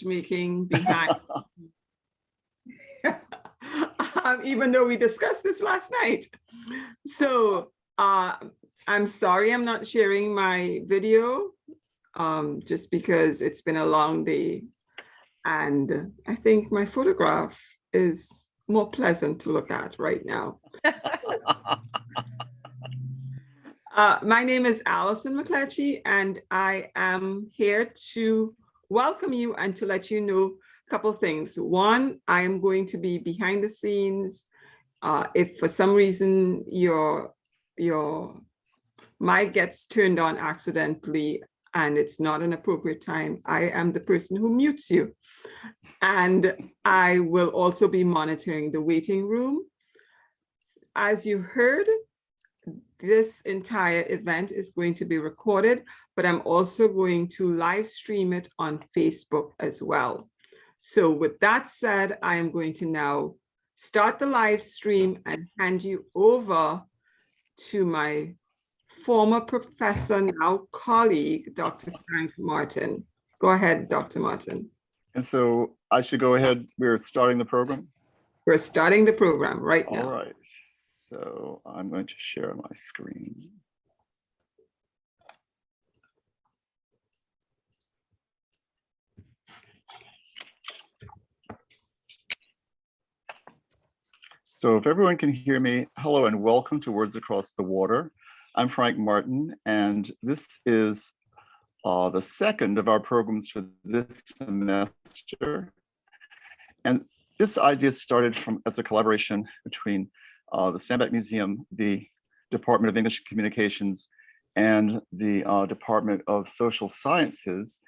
making behind, even though we discussed this last night. So I'm sorry I'm not sharing my video just because it's been a long day. And I think my photograph is more pleasant to look at right now. My name is Allison McCletchie, and I am here to welcome you and to let you know a couple of things. One, I am going to be behind the scenes. If for some reason your mic gets turned on accidentally and it's not an appropriate time, I am the person who mutes you. And I will also be monitoring the waiting room. As you heard, this entire event is going to be recorded, but I'm also going to live stream it on Facebook as well. So with that said, I am going to now start the live stream and hand you over to my former professor, now colleague, Dr. Frank Martin. Go ahead, Dr. Martin. And so I should go ahead. We're starting the program? We're starting the program right now. All right. So I'm going to share my screen. So if everyone can hear me, hello and welcome to Words Across the Water. I'm Frank Martin, and this is the second of our programs for this semester. And this idea started as a collaboration between the Steinbeck Museum, the Department of English Communications, and the Department of Social Sciences.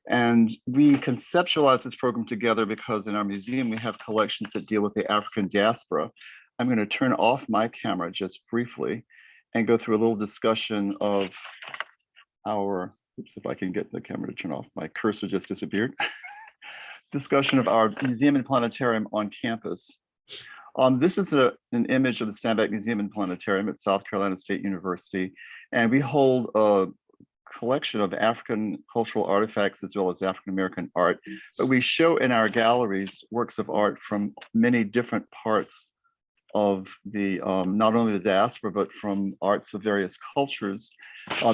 And we conceptualized this program together because in our museum, we have collections that deal with the African diaspora. I'm going to turn off my camera just briefly and go through a little discussion of our, oops, if I can get the camera to turn off, my cursor just disappeared. Discussion of our museum and planetarium on campus. This is an image of the Steinbeck Museum and Planetarium at South Carolina State University. And we hold a collection of African cultural artifacts as well as African-American art. But we show in our galleries works of art from many different parts of the, not only the diaspora, but from arts of various cultures.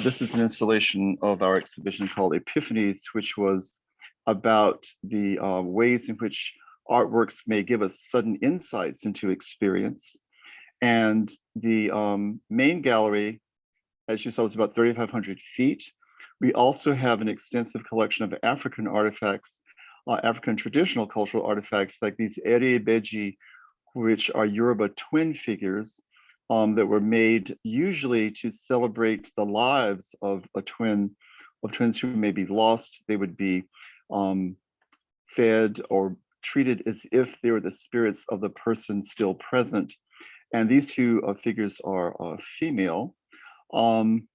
This is an installation of our exhibition called Epiphanies, which was about the ways in which artworks may give us sudden insights into experience. And the main gallery, as you saw, is about 3,500 feet. We also have an extensive collection of African artifacts, African traditional cultural artifacts like these Ere Beji, which are Yoruba twin figures that were made usually to celebrate the lives of twins who may be lost. They would be fed or treated as if they were the spirits of the person still present. And these two figures are female. And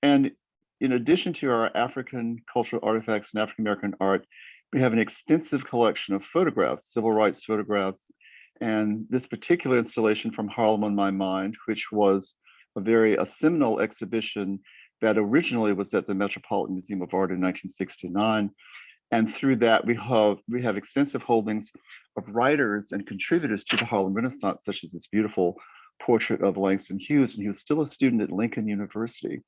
in addition to our African cultural artifacts and African-American art, we have an extensive collection of photographs, civil rights photographs. And this particular installation from Harlem on My Mind, which was a seminal exhibition that originally was at the Metropolitan Museum of Art in 1969. And through that, we have extensive holdings of writers and contributors to the Harlem Renaissance, such as this beautiful portrait of Langston Hughes, and he was still a student at Lincoln University.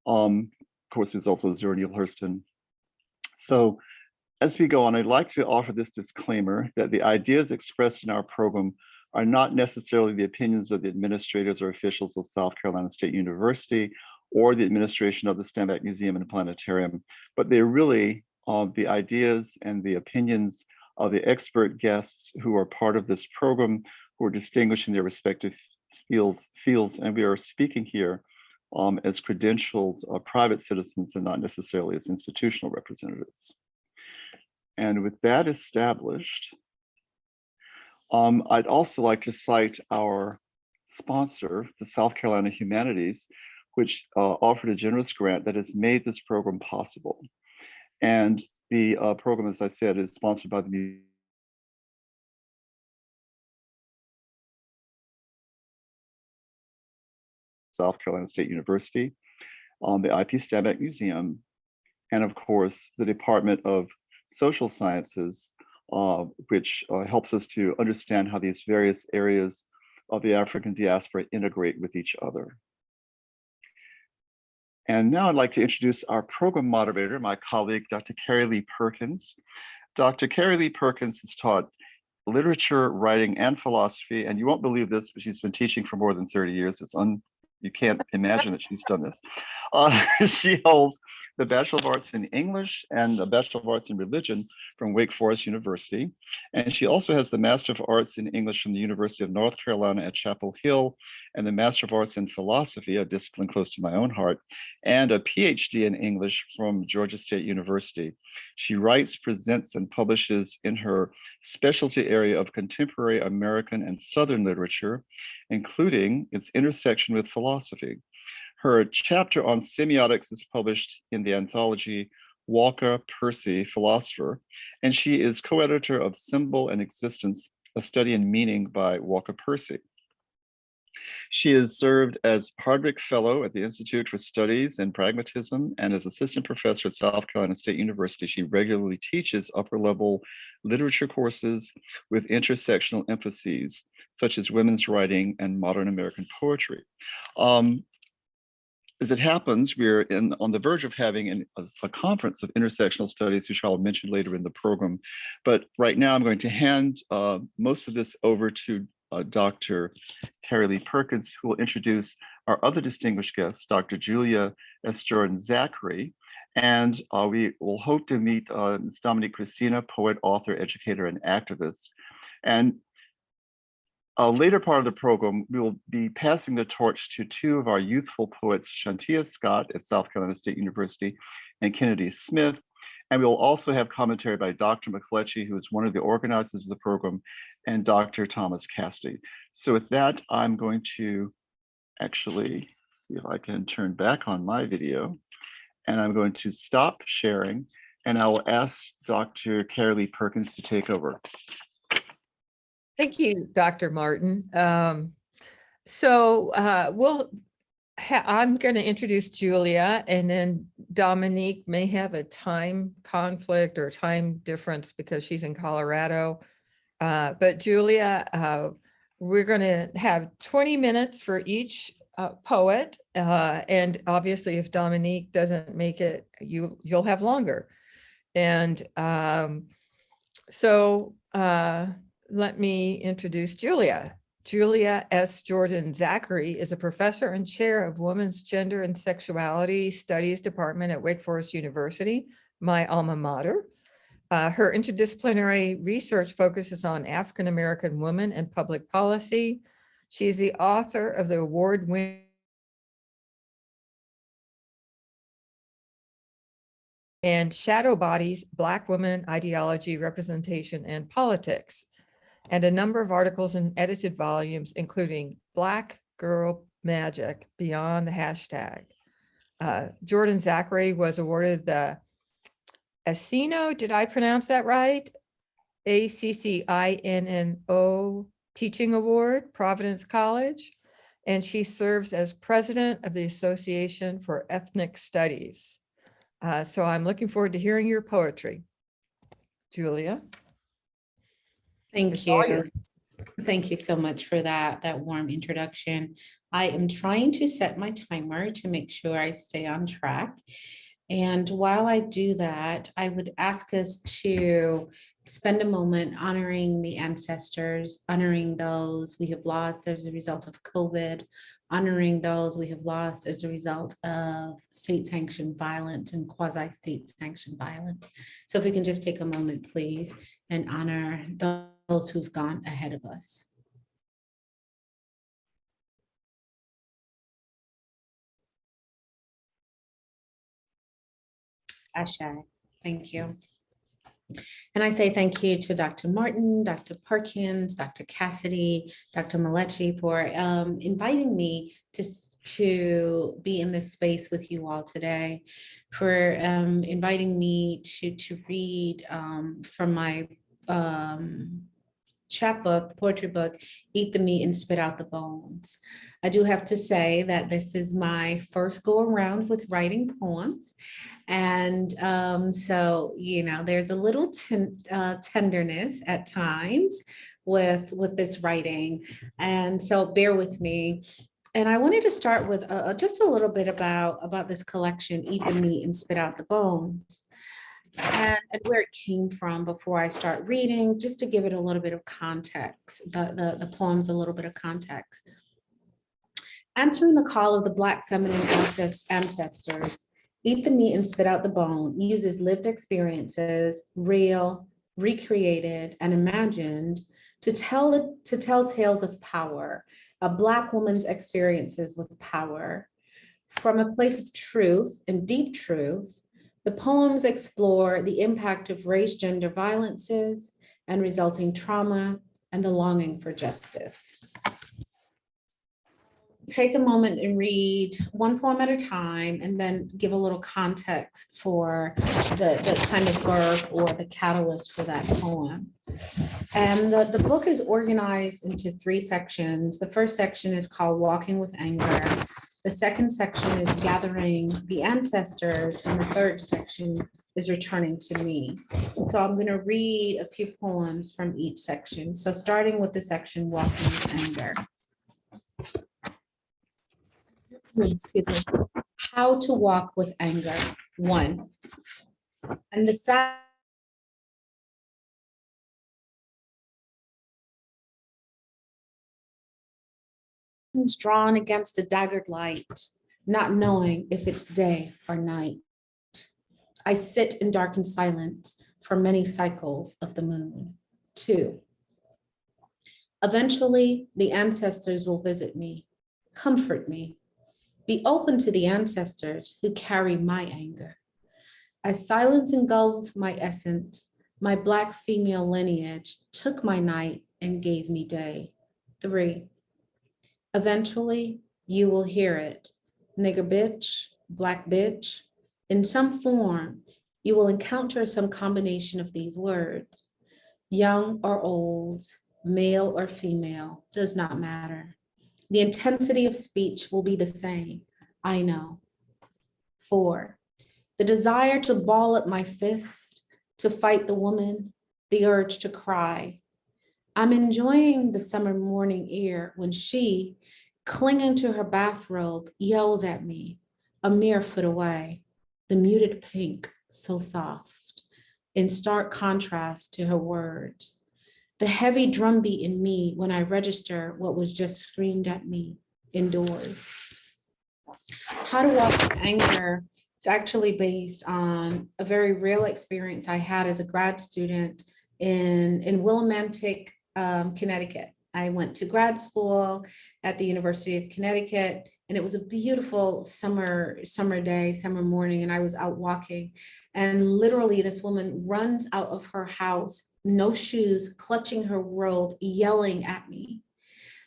Of course, there's also Zora Neale Hurston. So as we go on, I'd like to offer this disclaimer that the ideas expressed in our program are not necessarily the opinions of the administrators or officials of South Carolina State University or the administration of the Steinbeck Museum and Planetarium, but they're really the ideas and the opinions of the expert guests who are part of this program, who are distinguished in their respective fields, and we are speaking here as credentialed private citizens and not necessarily as institutional representatives. And with that established, I'd also like to cite our sponsor, the South Carolina Humanities, which offered a generous grant that has made this program possible. And the program, as I said, is sponsored by the South Carolina State University, the IP Steinbeck Museum, and of course, the Department of social sciences, which helps us to understand how these various areas of the African diaspora integrate with each other. And now I'd like to introduce our program moderator, my colleague, Dr. Carrie Lee Perkins. Dr. Carrie Lee Perkins has taught literature, writing, and philosophy, and you won't believe this, but she's been teaching for more than 30 years. You can't imagine that she's done this. She holds the Bachelor of Arts in English and the Bachelor of Arts in Religion from Wake Forest University. And she also has the Master of Arts in English from the University of North Carolina at Chapel Hill, and the Master of Arts in Philosophy, a discipline close to my own heart, and a PhD in English from Georgia State University. She writes, presents, and publishes in her specialty area of contemporary American and Southern literature, including its intersection with philosophy. Her chapter on semiotics is published in the anthology Walker Percy, Philosopher, and she is co-editor of Symbol and Existence, A Study in Meaning by Walker Percy. She has served as Hardwick Fellow at the Institute for Studies in Pragmatism, and as assistant professor at South Carolina State University. She regularly teaches upper-level literature courses with intersectional emphases, such as women's writing and modern American poetry. As it happens, we're on the verge of having a conference of intersectional studies, which I'll mention later in the program. But right now, I'm going to hand most of this over to Dr. Carrie Lee Perkins, who will introduce our other distinguished guest, Dr. Julia S. Jordan Zachary. And we will hope to meet Ms. Dominique Christina, poet, author, educator, and activist. And a later part of the program, we will be passing the torch to two of our youthful poets, Shantia Scott at South Carolina State University and Kennedy Smith. And we will also have commentary by Dr. McCletchie, who is one of the organizers of the program, and Dr. Thomas Cassidy. So with that, I'm going to actually see if I can turn back on my video, and I'm going to stop sharing, and I will ask Dr. Carrie Lee Perkins to take over. Thank you, Dr. Martin. I'm going to introduce Julia, and then Dominique may have a time conflict or time difference because she's in Colorado. But Julia, we're going to have 20 minutes for each poet. And obviously, if Dominique doesn't make it, you'll have longer. And let me introduce Julia. Julia S. Jordan Zachary is a professor and chair of Women's Gender and Sexuality Studies Department at Wake Forest University, my alma mater. Her interdisciplinary research focuses on African American women and public policy. She's the author of the award-winning and Shadow Bodies, Black Women, Ideology, Representation, and Politics, and a number of articles in edited volumes, including Black Girl Magic, Beyond the Hashtag. Jordan Zachary was awarded the ACCINO, did I pronounce that right? ACCINNO Teaching Award, Providence College, and she serves as president of the Association for Ethnic Studies. So I'm looking forward to hearing your poetry. Julia. Thank you. Thank you so much for that warm introduction. I am trying to set my timer to make sure I stay on track. And while I do that, I would ask us to spend a moment honoring the ancestors, honoring those we have lost as a result of COVID, honoring those we have lost as a result of state-sanctioned violence and quasi-state sanctioned violence. So if we can just take a moment, please, and honor those who've gone ahead of us. Ashe, thank you. And I say thank you to Dr. Martin, Dr. Perkins, Dr. Cassidy, Dr. Malechi for inviting me to be in this space with you all today, for inviting me to read from my chapbook, the poetry book, Eat the Meat and Spit Out the Bones. I do have to say that this is my first go around with writing poems. And so, there's a little tenderness at times with this writing. And so bear with me. And I wanted to start with just a little bit about this collection, Eat the Meat and Spit Out the Bones, and where it came from before I start reading, just to give it a little bit of context, the poems, a little bit of context. Answering the call of the Black feminine ancestors, Eat the Meat and Spit Out the Bone uses lived experiences, real, recreated, and imagined, to tell tales of power, a Black woman's experiences with power. From a place of truth and deep truth, the poems explore the impact of race, gender violences, and resulting trauma, and the longing for justice. Take a moment and read one poem at a time, and then give a little context for the kind of birth or the catalyst for that poem. And the book is organized into 3 sections. The first section is called Walking with Anger. The second section is Gathering the Ancestors, and the third section is Returning to Me. So I'm going to read a few poems from each section. So starting with the section Walking with Anger. Excuse me. How to walk with anger. 1. And the drawn against a daggered light, not knowing if it's day or night. I sit in darkened silence for many cycles of the moon. 2. Eventually, the ancestors will visit me, comfort me, be open to the ancestors who carry my anger. As silence engulfed my essence, my Black female lineage took my night and gave me day. 3. Eventually, you will hear it. Nigger bitch, Black bitch. In some form, you will encounter some combination of these words. Young or old, male or female, does not matter. The intensity of speech will be the same, I know. 4, the desire to ball up my fist, to fight the woman, the urge to cry. I'm enjoying the summer morning air when she, clinging to her bathrobe, yells at me, a mere foot away, the muted pink, so soft, in stark contrast to her words. The heavy drumbeat in me when I register what was just screamed at me indoors. How to Walk with Anger is actually based on a very real experience I had as a grad student in Willimantic, Connecticut. I went to grad school at the University of Connecticut, and it was a beautiful summer morning, and I was out walking, and literally this woman runs out of her house, no shoes, clutching her robe, yelling at me.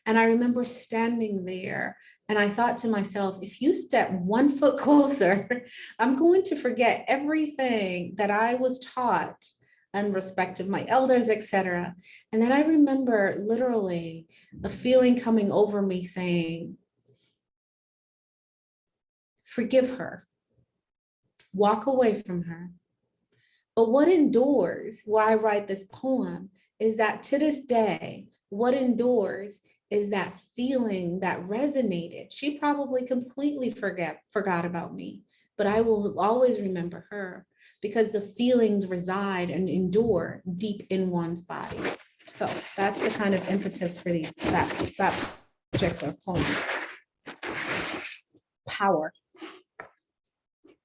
And I remember standing there, and I thought to myself, if you step 1 foot closer, I'm going to forget everything that I was taught and respect of my elders, etc. And then I remember literally a feeling coming over me saying, forgive her, walk away from her. But what endures, why I write this poem, is that to this day, what endures is that feeling that resonated. She probably completely forgot about me, but I will always remember her, because the feelings reside and endure deep in one's body. So that's the kind of impetus for that particular poem. Power.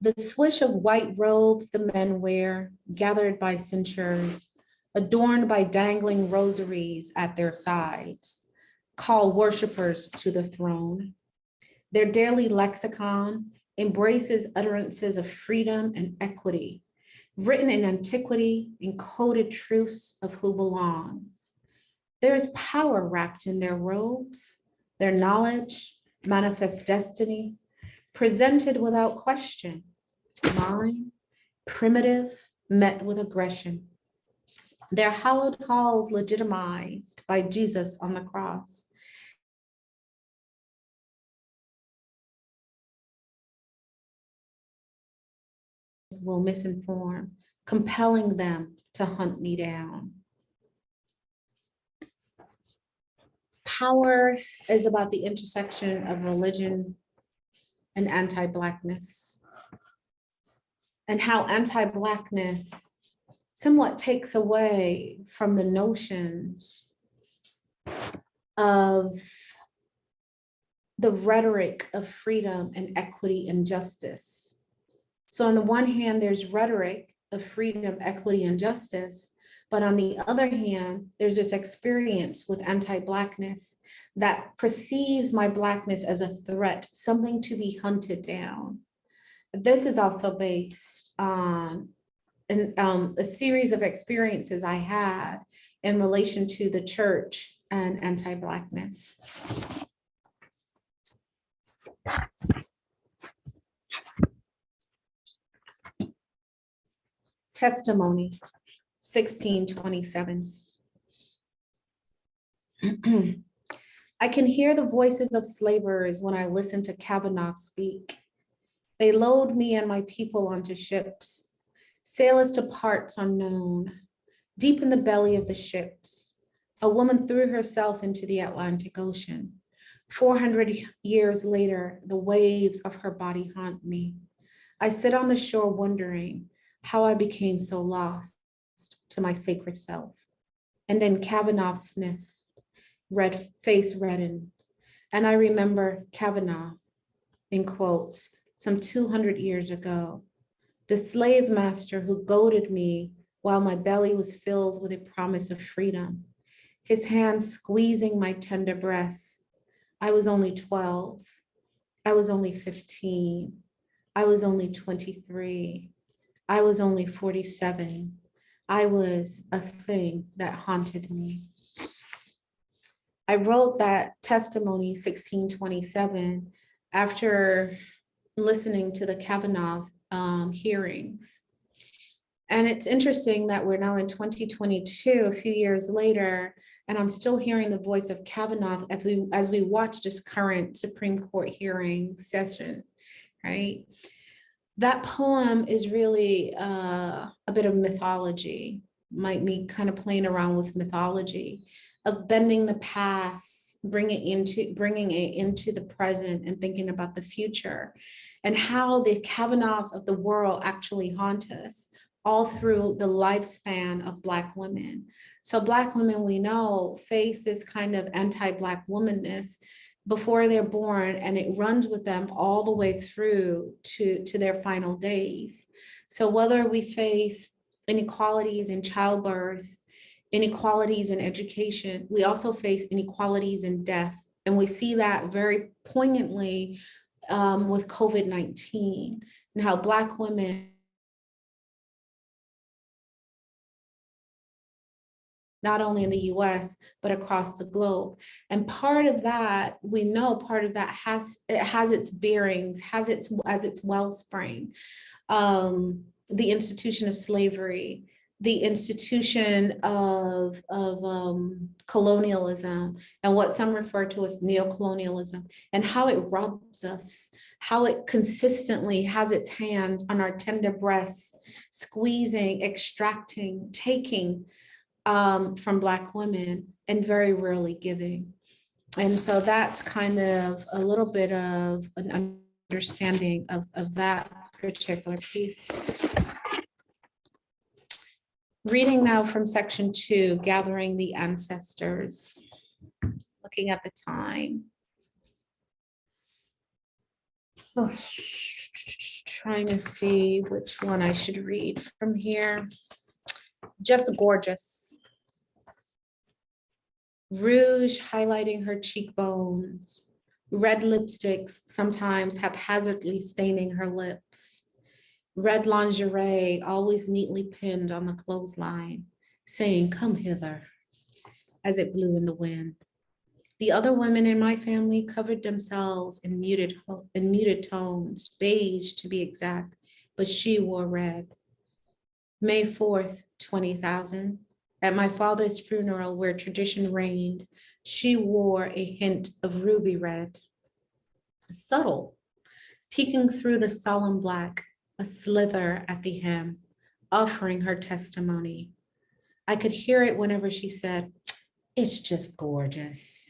The swish of white robes the men wear, gathered by censures, adorned by dangling rosaries at their sides, call worshipers to the throne. Their daily lexicon embraces utterances of freedom and equity, written in antiquity, encoded truths of who belongs. There is power wrapped in their robes, their knowledge, manifest destiny, presented without question, mine, primitive, met with aggression. Their hallowed halls legitimized by Jesus on the cross. Will misinform, compelling them to hunt me down. Power is about the intersection of religion and anti-Blackness, and how anti-Blackness somewhat takes away from the notions of the rhetoric of freedom and equity and justice. So on the one hand, there's rhetoric of freedom, equity, and justice, but on the other hand, there's this experience with anti-Blackness that perceives my Blackness as a threat, something to be hunted down. This is also based on a series of experiences I had in relation to the church and anti-Blackness. Testimony 1627. I can hear the voices of slavers when I listen to Kavanaugh speak. They load me and my people onto ships, sail us to parts unknown. Deep in the belly of the ships, a woman threw herself into the Atlantic Ocean. 400 years later, the waves of her body haunt me. I sit on the shore wondering how I became so lost to my sacred self. And then Kavanaugh sniffed, face reddened. And I remember Kavanaugh, in quotes, some 200 years ago, the slave master who goaded me while my belly was filled with a promise of freedom, his hands squeezing my tender breast. I was only 12. I was only 15. I was only 23. I was only 47. I was a thing that haunted me. I wrote that testimony 1627 after listening to the Kavanaugh hearings. And it's interesting that we're now in 2022, a few years later, and I'm still hearing the voice of Kavanaugh as we watch this current Supreme Court hearing session, right? That poem is really a bit of mythology, might be kind of playing around with mythology of bending the past, bringing it into the present and thinking about the future, and how the Kavanaughs of the world actually haunt us all through the lifespan of Black women. So Black women, we know, face this kind of anti-Black womanness before they're born, and it runs with them all the way through to their final days. So whether we face inequalities in childbirth, inequalities in education, we also face inequalities in death. And we see that very poignantly with COVID-19 and how Black women not only in the US, but across the globe. And part of that, we know part of that has its bearings, has its wellspring. The institution of slavery, the institution of colonialism, and what some refer to as neocolonialism, and how it robs us, how it consistently has its hands on our tender breasts, squeezing, extracting, taking from Black women, and very rarely giving. And so that's kind of a little bit of an understanding of that particular piece. Reading now from section 2, Gathering the Ancestors, looking at the time. Oh, trying to see which one I should read from here. Just gorgeous. Rouge highlighting her cheekbones, red lipsticks sometimes haphazardly staining her lips, red lingerie always neatly pinned on the clothesline, saying, "Come hither," as it blew in the wind. The other women in my family covered themselves in muted tones, beige to be exact, but she wore red. May 4th, 20,000. At my father's funeral, where tradition reigned, she wore a hint of ruby red, subtle, peeking through the solemn black, a slither at the hem, offering her testimony. I could hear it whenever she said, "It's just gorgeous."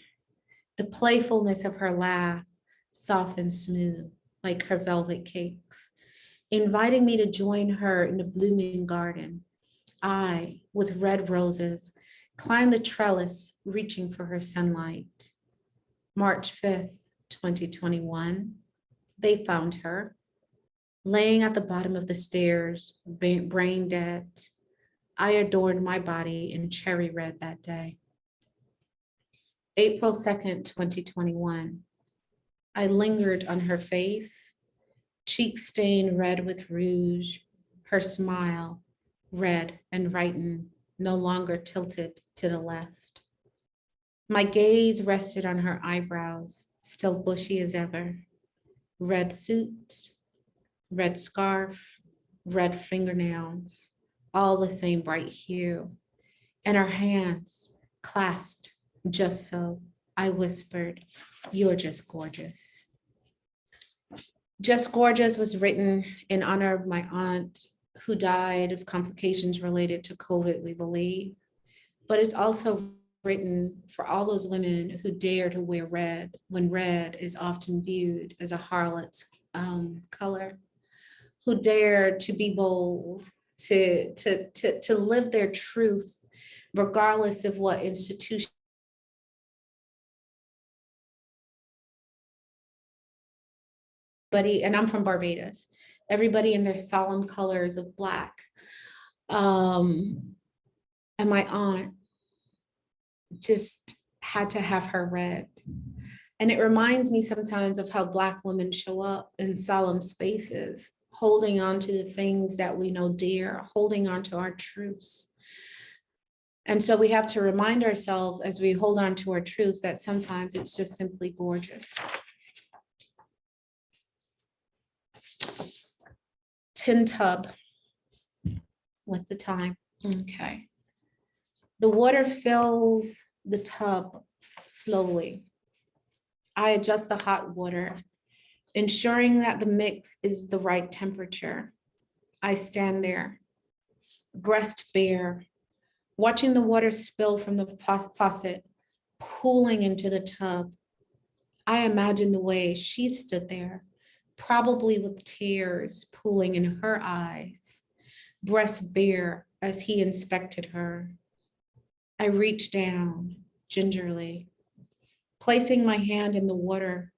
The playfulness of her laugh, soft and smooth, like her velvet cakes, inviting me to join her in the blooming garden. I, with red roses, climbed the trellis, reaching for her sunlight. March 5th, 2021, they found her, laying at the bottom of the stairs, brain dead. I adorned my body in cherry red that day. April 2nd, 2021, I lingered on her face, cheeks stained red with rouge, her smile, red and frightened, no longer tilted to the left. My gaze rested on her eyebrows, still bushy as ever. Red suit, red scarf, red fingernails, all the same bright hue. And her hands clasped just so. I whispered, "You're just gorgeous." Just Gorgeous was written in honor of my aunt, who died of complications related to COVID, we believe. But it's also written for all those women who dare to wear red when red is often viewed as a harlot's color, who dare to be bold, to live their truth, regardless of what institution. And I'm from Barbados, everybody in their solemn colors of Black. And my aunt just had to have her red. And it reminds me sometimes of how Black women show up in solemn spaces, holding on to the things that we know dear, holding on to our truths. And so we have to remind ourselves as we hold on to our truths that sometimes it's just simply gorgeous. Tin tub. What's the time? Okay. The water fills the tub slowly. I adjust the hot water, ensuring that the mix is the right temperature. I stand there, breast bare, watching the water spill from the faucet, pooling into the tub. I imagine the way she stood there, probably with tears pooling in her eyes, breast bare as he inspected her. I reached down gingerly, placing my hand in the water,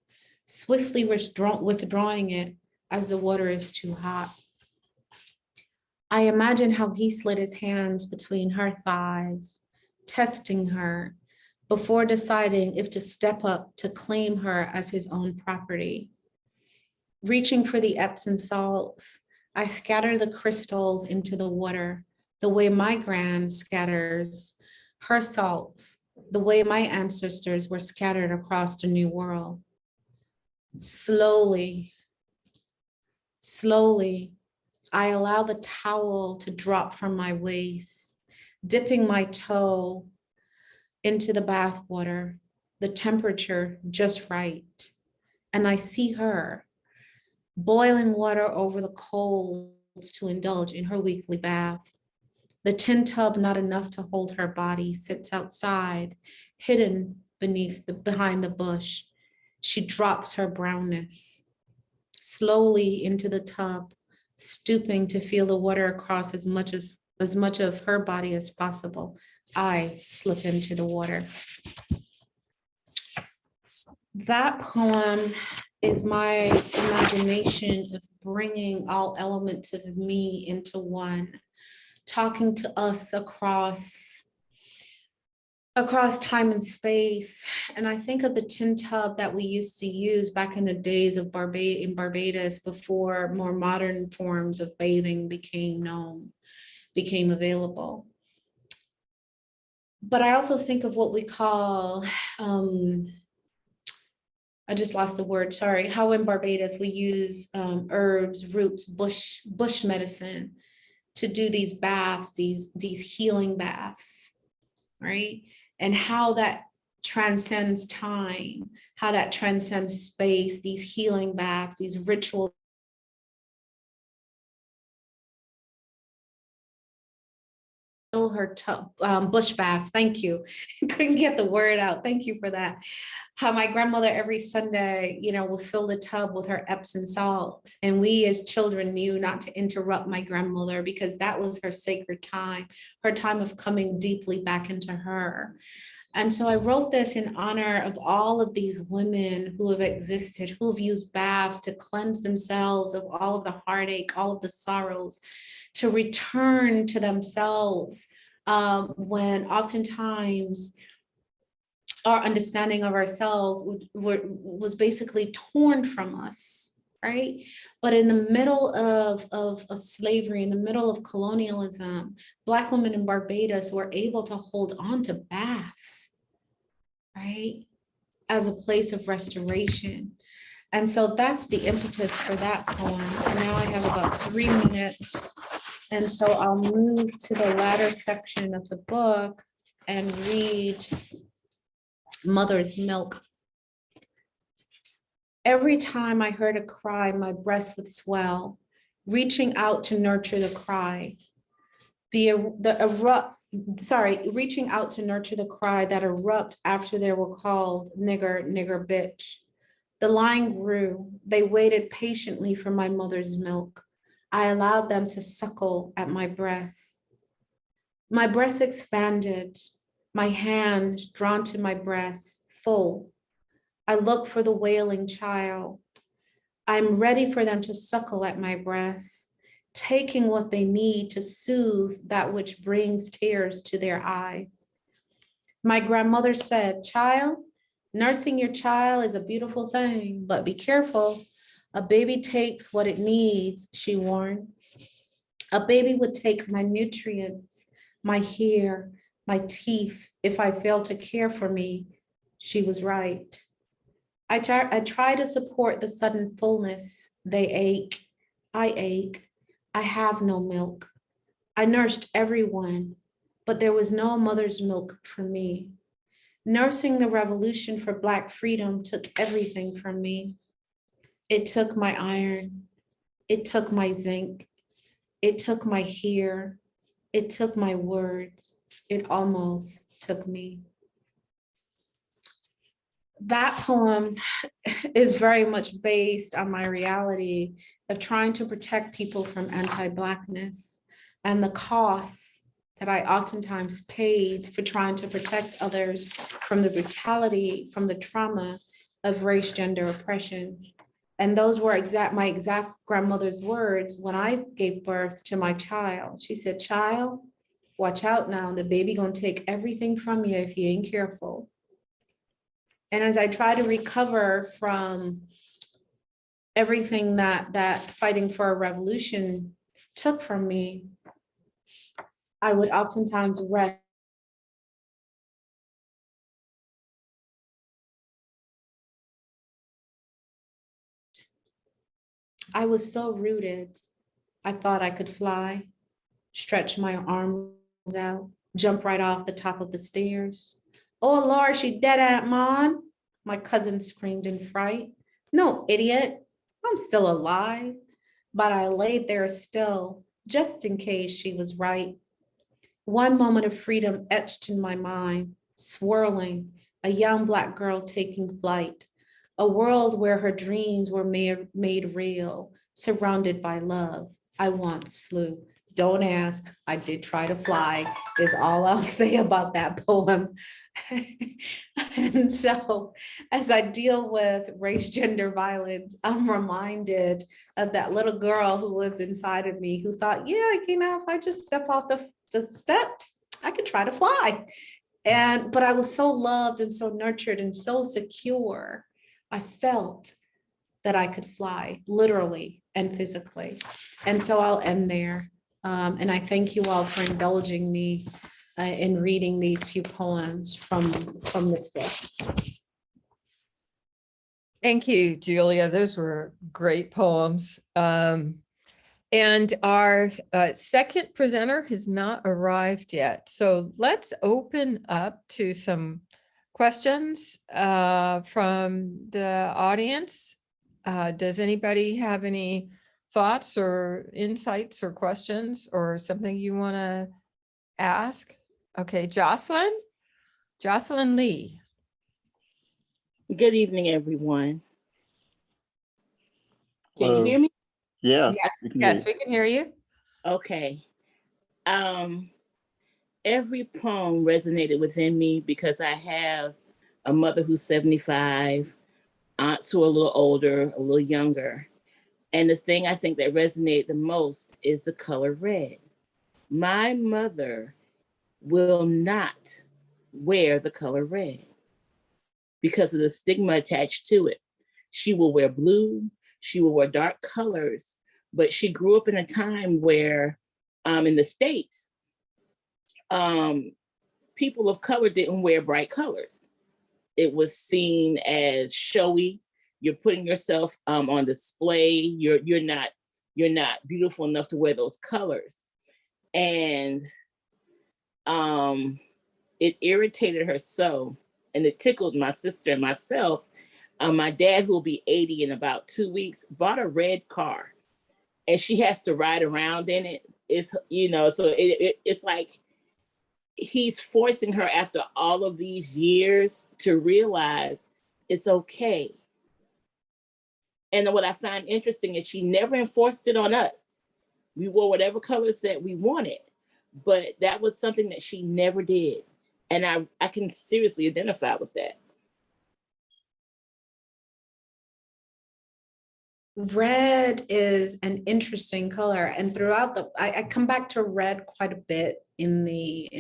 swiftly withdrawing it as the water is too hot. I imagine how he slid his hands between her thighs, testing her before deciding if to step up to claim her as his own property. Reaching for the Epsom salts, I scatter the crystals into the water, the way my gran scatters her salts, the way my ancestors were scattered across the New World. Slowly, I allow the towel to drop from my waist, dipping my toe into the bath water, the temperature just right. And I see her, boiling water over the coals to indulge in her weekly bath. The tin tub, not enough to hold her body, sits outside, hidden behind the bush. She drops her brownness slowly into the tub, stooping to feel the water across as much of her body as possible. I slip into the water. That poem is my imagination of bringing all elements of me into one, talking to us across time and space. And I think of the tin tub that we used to use back in the days of Barbados, before more modern forms of bathing became available. But I also think of what we call, I just lost the word, sorry, how in Barbados we use herbs, roots, bush medicine to do these baths, these healing baths. right? And how that transcends time, how that transcends space, these healing baths, these rituals. Her bush baths. Thank you. Couldn't get the word out. Thank you for that. How my grandmother every Sunday, would fill the tub with her Epsom salts. And we as children knew not to interrupt my grandmother because that was her sacred time, her time of coming deeply back into her. And so I wrote this in honor of all of these women who have existed, who have used baths to cleanse themselves of all of the heartache, all of the sorrows, to return to themselves when oftentimes our understanding of ourselves was basically torn from us, right? But in the middle of slavery, in the middle of colonialism, Black women in Barbados were able to hold on to baths, right? As a place of restoration. And so that's the impetus for that poem. And now I have about 3 minutes. And so I'll move to the latter section of the book and read Mother's Milk. Every time I heard a cry, my breast would swell, reaching out to nurture the cry. Reaching out to nurture the cry that erupt after they were called nigger, nigger, bitch. The line grew. They waited patiently for my mother's milk. I allowed them to suckle at my breast. My breast expanded, my hand drawn to my breast, full. I look for the wailing child. I'm ready for them to suckle at my breast, taking what they need to soothe that which brings tears to their eyes. My grandmother said, child, nursing your child is a beautiful thing, but be careful. A baby takes what it needs, she warned. A baby would take my nutrients, my hair, my teeth, if I failed to care for me. She was right. I try to support the sudden fullness. They ache. I ache. I have no milk. I nursed everyone, but there was no mother's milk for me. Nursing the revolution for Black freedom took everything from me. It took my iron. It took my zinc. It took my hair. It took my words. It almost took me. That poem is very much based on my reality of trying to protect people from anti-Blackness and the costs that I oftentimes paid for trying to protect others from the brutality, from the trauma of race, gender oppression. And those were my exact grandmother's words when I gave birth to my child. She said, child, watch out now. The baby gonna take everything from you if you ain't careful. And as I try to recover from everything that fighting for a revolution took from me, I would oftentimes rest. I was so rooted, I thought I could fly, stretch my arms out, jump right off the top of the stairs. Oh Lord, she dead, Aunt Mon, my cousin screamed in fright. No, idiot, I'm still alive. But I laid there still, just in case she was right. One moment of freedom etched in my mind, swirling, a young Black girl taking flight, a world where her dreams were made real, surrounded by love. I once flew. Don't ask, I did try to fly, is all I'll say about that poem. And so as I deal with race, gender violence, I'm reminded of that little girl who lives inside of me who thought, yeah, if I just step off the steps, I could try to fly. But I was so loved and so nurtured and so secure. I felt that I could fly, literally and physically. And so I'll end there. And I thank you all for indulging me in reading these few poems from this book. Thank you, Julia. Those were great poems. And our second presenter has not arrived yet. So let's open up to some questions from the audience. Does anybody have any thoughts or insights or questions or something you want to ask? Okay, Jocelyn Lee. Good evening, everyone. Can you Hello. hear me? Yes, Yes, we can hear yes, you. we can hear you. Okay. Every poem resonated within me because I have a mother who's 75, aunts who are a little older, a little younger. And the thing I think that resonated the most is the color red. My mother will not wear the color red because of the stigma attached to it. She will wear blue, she will wear dark colors, but she grew up in a time where in the States, people of color didn't wear bright colors. It was seen as showy. You're putting yourself on display. You're not beautiful enough to wear those colors. And it irritated her so, and it tickled my sister and myself. My dad, who will be 80 in about 2 weeks, bought a red car, and she has to ride around in it. It's, so it's like he's forcing her after all of these years to realize it's okay. And what I find interesting is she never enforced it on us. We wore whatever colors that we wanted, but that was something that she never did. And I can seriously identify with that. Red is an interesting color, and throughout I come back to red quite a bit in the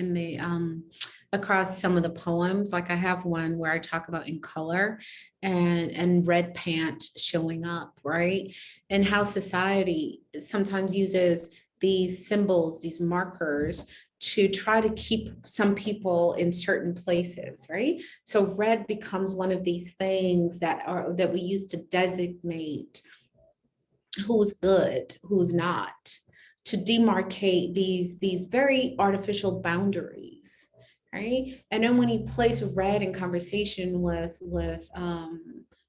across some of the poems. Like I have one where I talk about in color and red pant showing up, right? And how society sometimes uses these symbols, these markers, to try to keep some people in certain places, right? So red becomes one of these things that we use to designate who's good, who's not, to demarcate these very artificial boundaries, right? And then when you place red in conversation with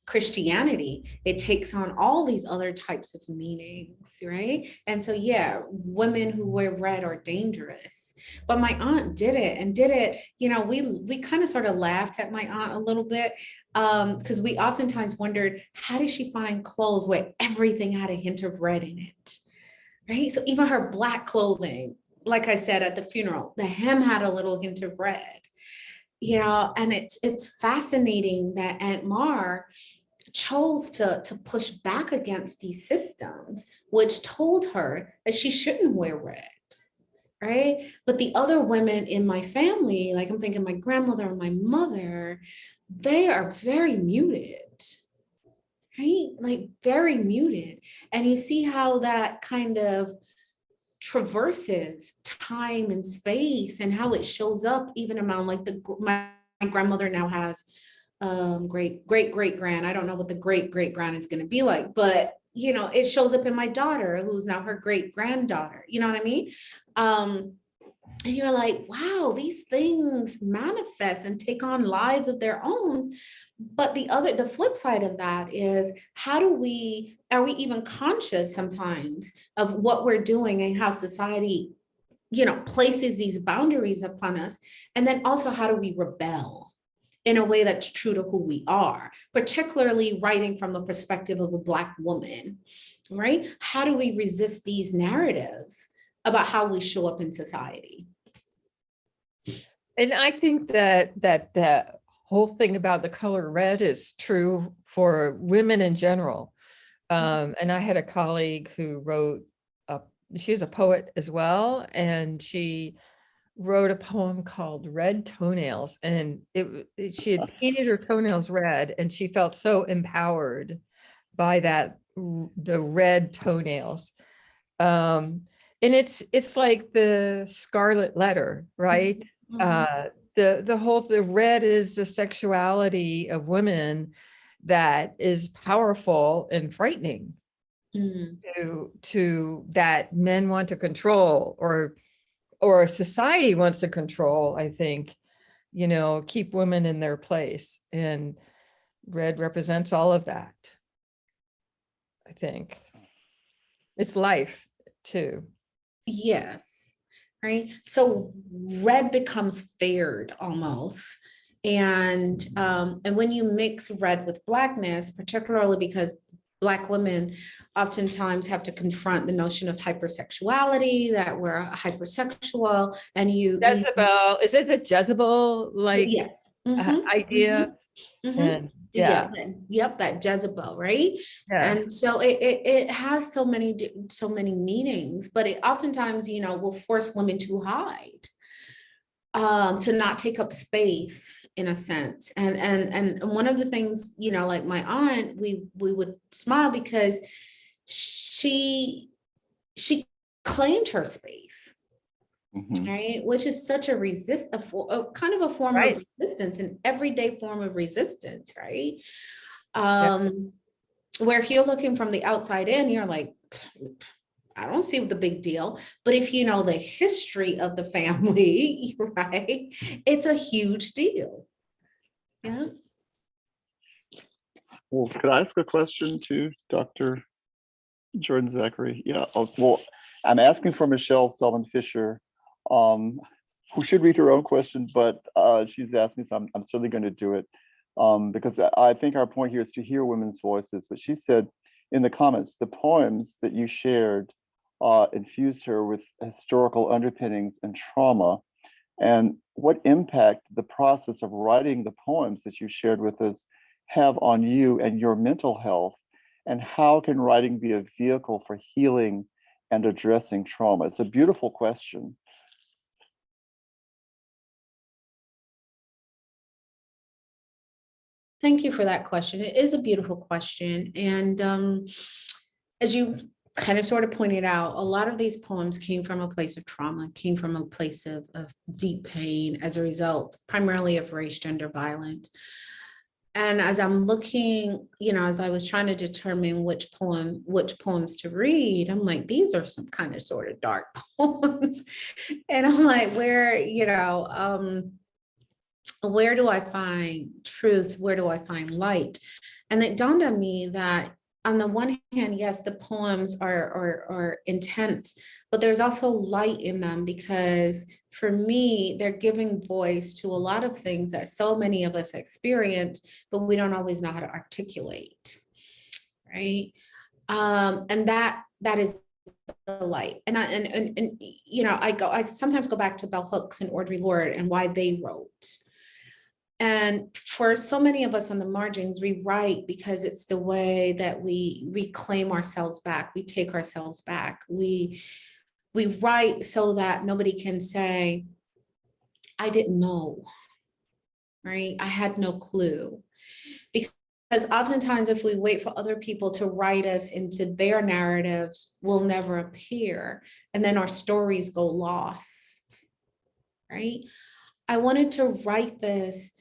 Christianity, it takes on all these other types of meanings, right? And so, yeah, women who wear red are dangerous. But my aunt did it, we kind of sort of laughed at my aunt a little bit because we oftentimes wondered, how did she find clothes where everything had a hint of red in it, right? So even her Black clothing, like I said at the funeral, the hem had a little hint of red. And it's fascinating that Aunt Mar chose to push back against these systems, which told her that she shouldn't wear red, right? But the other women in my family, like I'm thinking my grandmother and my mother, they are very muted, right? Like very muted. And you see how that kind of traverses time and space and how it shows up even among like my grandmother now has great grand. I don't know what the great grand is going to be like, but it shows up in my daughter, who's now her great granddaughter. You know what I mean? And you're like, wow, these things manifest and take on lives of their own. But the flip side of that is, are we even conscious sometimes of what we're doing and how society, places these boundaries upon us? And then also, how do we rebel in a way that's true to who we are, particularly writing from the perspective of a Black woman, right? How do we resist these narratives about how we show up in society? And I think that the whole thing about the color red is true for women in general. And I had a colleague who wrote, she's a poet as well, and she wrote a poem called Red Toenails, and she had painted her toenails red, and she felt so empowered by the red toenails. And it's like the scarlet letter, right? Mm-hmm. The red is the sexuality of women that is powerful and frightening. Mm. to that men want to control, or society wants to control, I think, keep women in their place. And red represents all of that. I think it's life too. Yes, right. So red becomes fared almost. And when you mix red with blackness, particularly because Black women oftentimes have to confront the notion of hypersexuality, that we're hypersexual, and Jezebel, is it the Jezebel yes. Mhm, idea? mhm. And Yeah, yep, that Jezebel, right? yeah. And so it has so many meanings, but it oftentimes, will force women to hide, to not take up space in a sense. And one of the things, like my aunt, we would smile because she claimed her space, Mhm. right? Which is such a kind of a form Right. of resistance, an everyday form of resistance, right? Yeah. Where if you're looking from the outside in, you're like, I don't see the big deal. But if you know the history of the family, right, it's a huge deal. Yeah. Well, could I ask a question to Dr. Jordan Zachary? Yeah, well, I'm asking for Michelle Sullivan Fisher, who should read her own question, but she's asked me, so I'm certainly going to do it, because I think our point here is to hear women's voices. But she said in the comments, the poems that you shared infused her with historical underpinnings and trauma. And what impact the process of writing the poems that you shared with us have on you and your mental health? And how can writing be a vehicle for healing and addressing trauma? It's a beautiful question. Thank you for that question. It is a beautiful question. And as you kind of sort of pointed out, a lot of these poems came from a place of trauma, came from a place of deep pain as a result, primarily of race, gender violence. And as I'm looking, as I was trying to determine which poems to read, I'm like, these are some kind of sort of dark poems. And I'm like, where do I find truth? Where do I find light? And it dawned on me that on the one hand, yes, the poems are intense, but there's also light in them, because for me, they're giving voice to a lot of things that so many of us experience, but we don't always know how to articulate, right? And that is the light. And I sometimes go back to Bell Hooks and Audre Lorde and why they wrote. And for so many of us on the margins, we write because it's the way that we reclaim ourselves back. We take ourselves back. We write so that nobody can say, I didn't know, right? I had no clue. Because oftentimes if we wait for other people to write us into their narratives, we'll never appear. And then our stories go lost, right? I wanted to write this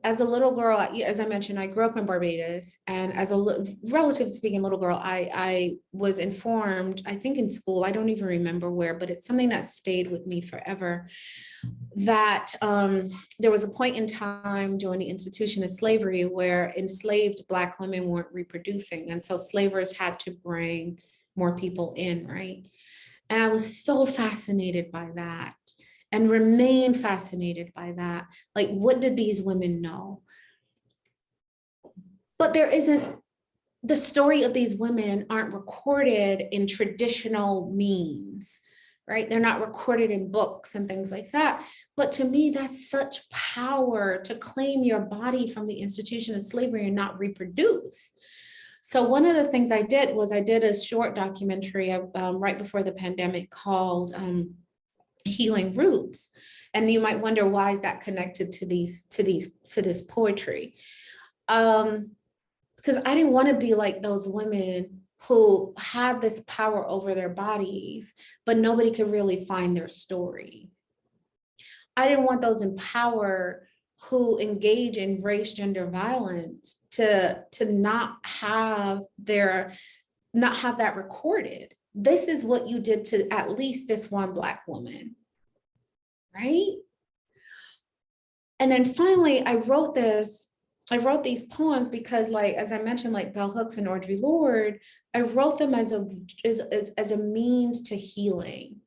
as a little girl. As I mentioned, I grew up in Barbados, and as a relatively speaking little girl, I was informed, I think in school, I don't even remember where, but it's something that stayed with me forever, that there was a point in time during the institution of slavery where enslaved Black women weren't reproducing. And so slavers had to bring more people in, right? And I was so fascinated by that, and remain fascinated by that. Like, what did these women know? But the story of these women aren't recorded in traditional means, right? They're not recorded in books and things like that. But to me, that's such power, to claim your body from the institution of slavery and not reproduce. So one of the things I did was I did a short documentary right before the pandemic called Healing Roots. And you might wonder, why is that connected to this poetry? Because I didn't want to be like those women who had this power over their bodies, but nobody could really find their story. I didn't want those in power who engage in race, gender violence to not have their not have that recorded. This is what you did to at least this one Black woman, right? And then finally, I wrote these poems because, like, as I mentioned, like Bell Hooks and Audre Lorde, I wrote them as a means to healing,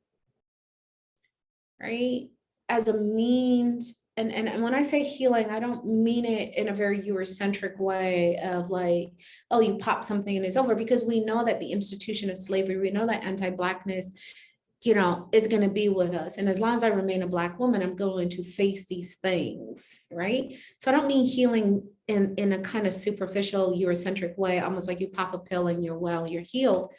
right? As a means, and when I say healing, I don't mean it in a very Eurocentric way of like, oh, you pop something and it's over, because we know that the institution of slavery, we know that anti-Blackness, is going to be with us. And as long as I remain a Black woman, I'm going to face these things, right? So I don't mean healing in a kind of superficial Eurocentric way, almost like you pop a pill and you're well, you're healed.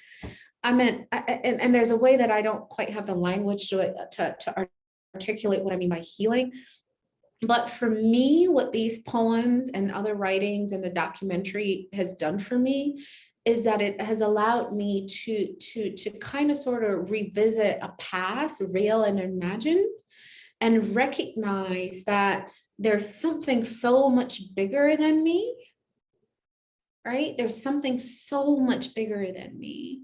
I meant, and there's a way that I don't quite have the language to articulate what I mean by healing. But for me, what these poems and other writings and the documentary has done for me is that it has allowed me to kind of sort of revisit a past, real and imagined, and recognize that there's something so much bigger than me, right? There's something so much bigger than me.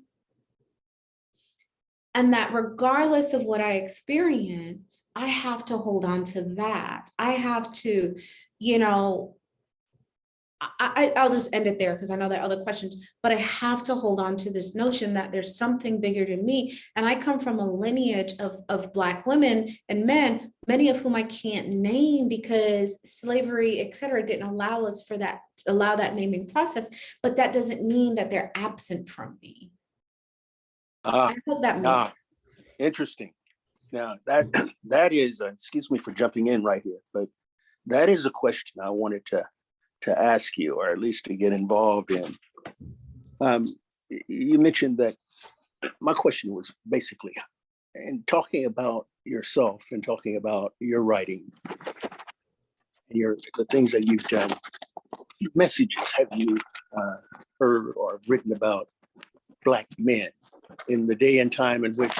And that regardless of what I experience, I have to hold on to that. I have to, I'll just end it there because I know there are other questions, but I have to hold on to this notion that there's something bigger than me. And I come from a lineage of Black women and men, many of whom I can't name because slavery, et cetera, didn't allow that naming process, but that doesn't mean that they're absent from me. I hope that makes sense. Interesting. Now that is, excuse me for jumping in right here, but that is a question I wanted to ask you, or at least to get involved in. You mentioned that, my question was basically, in talking about yourself and talking about your writing, the things that you've done, what messages have you heard or written about Black men in the day and time in which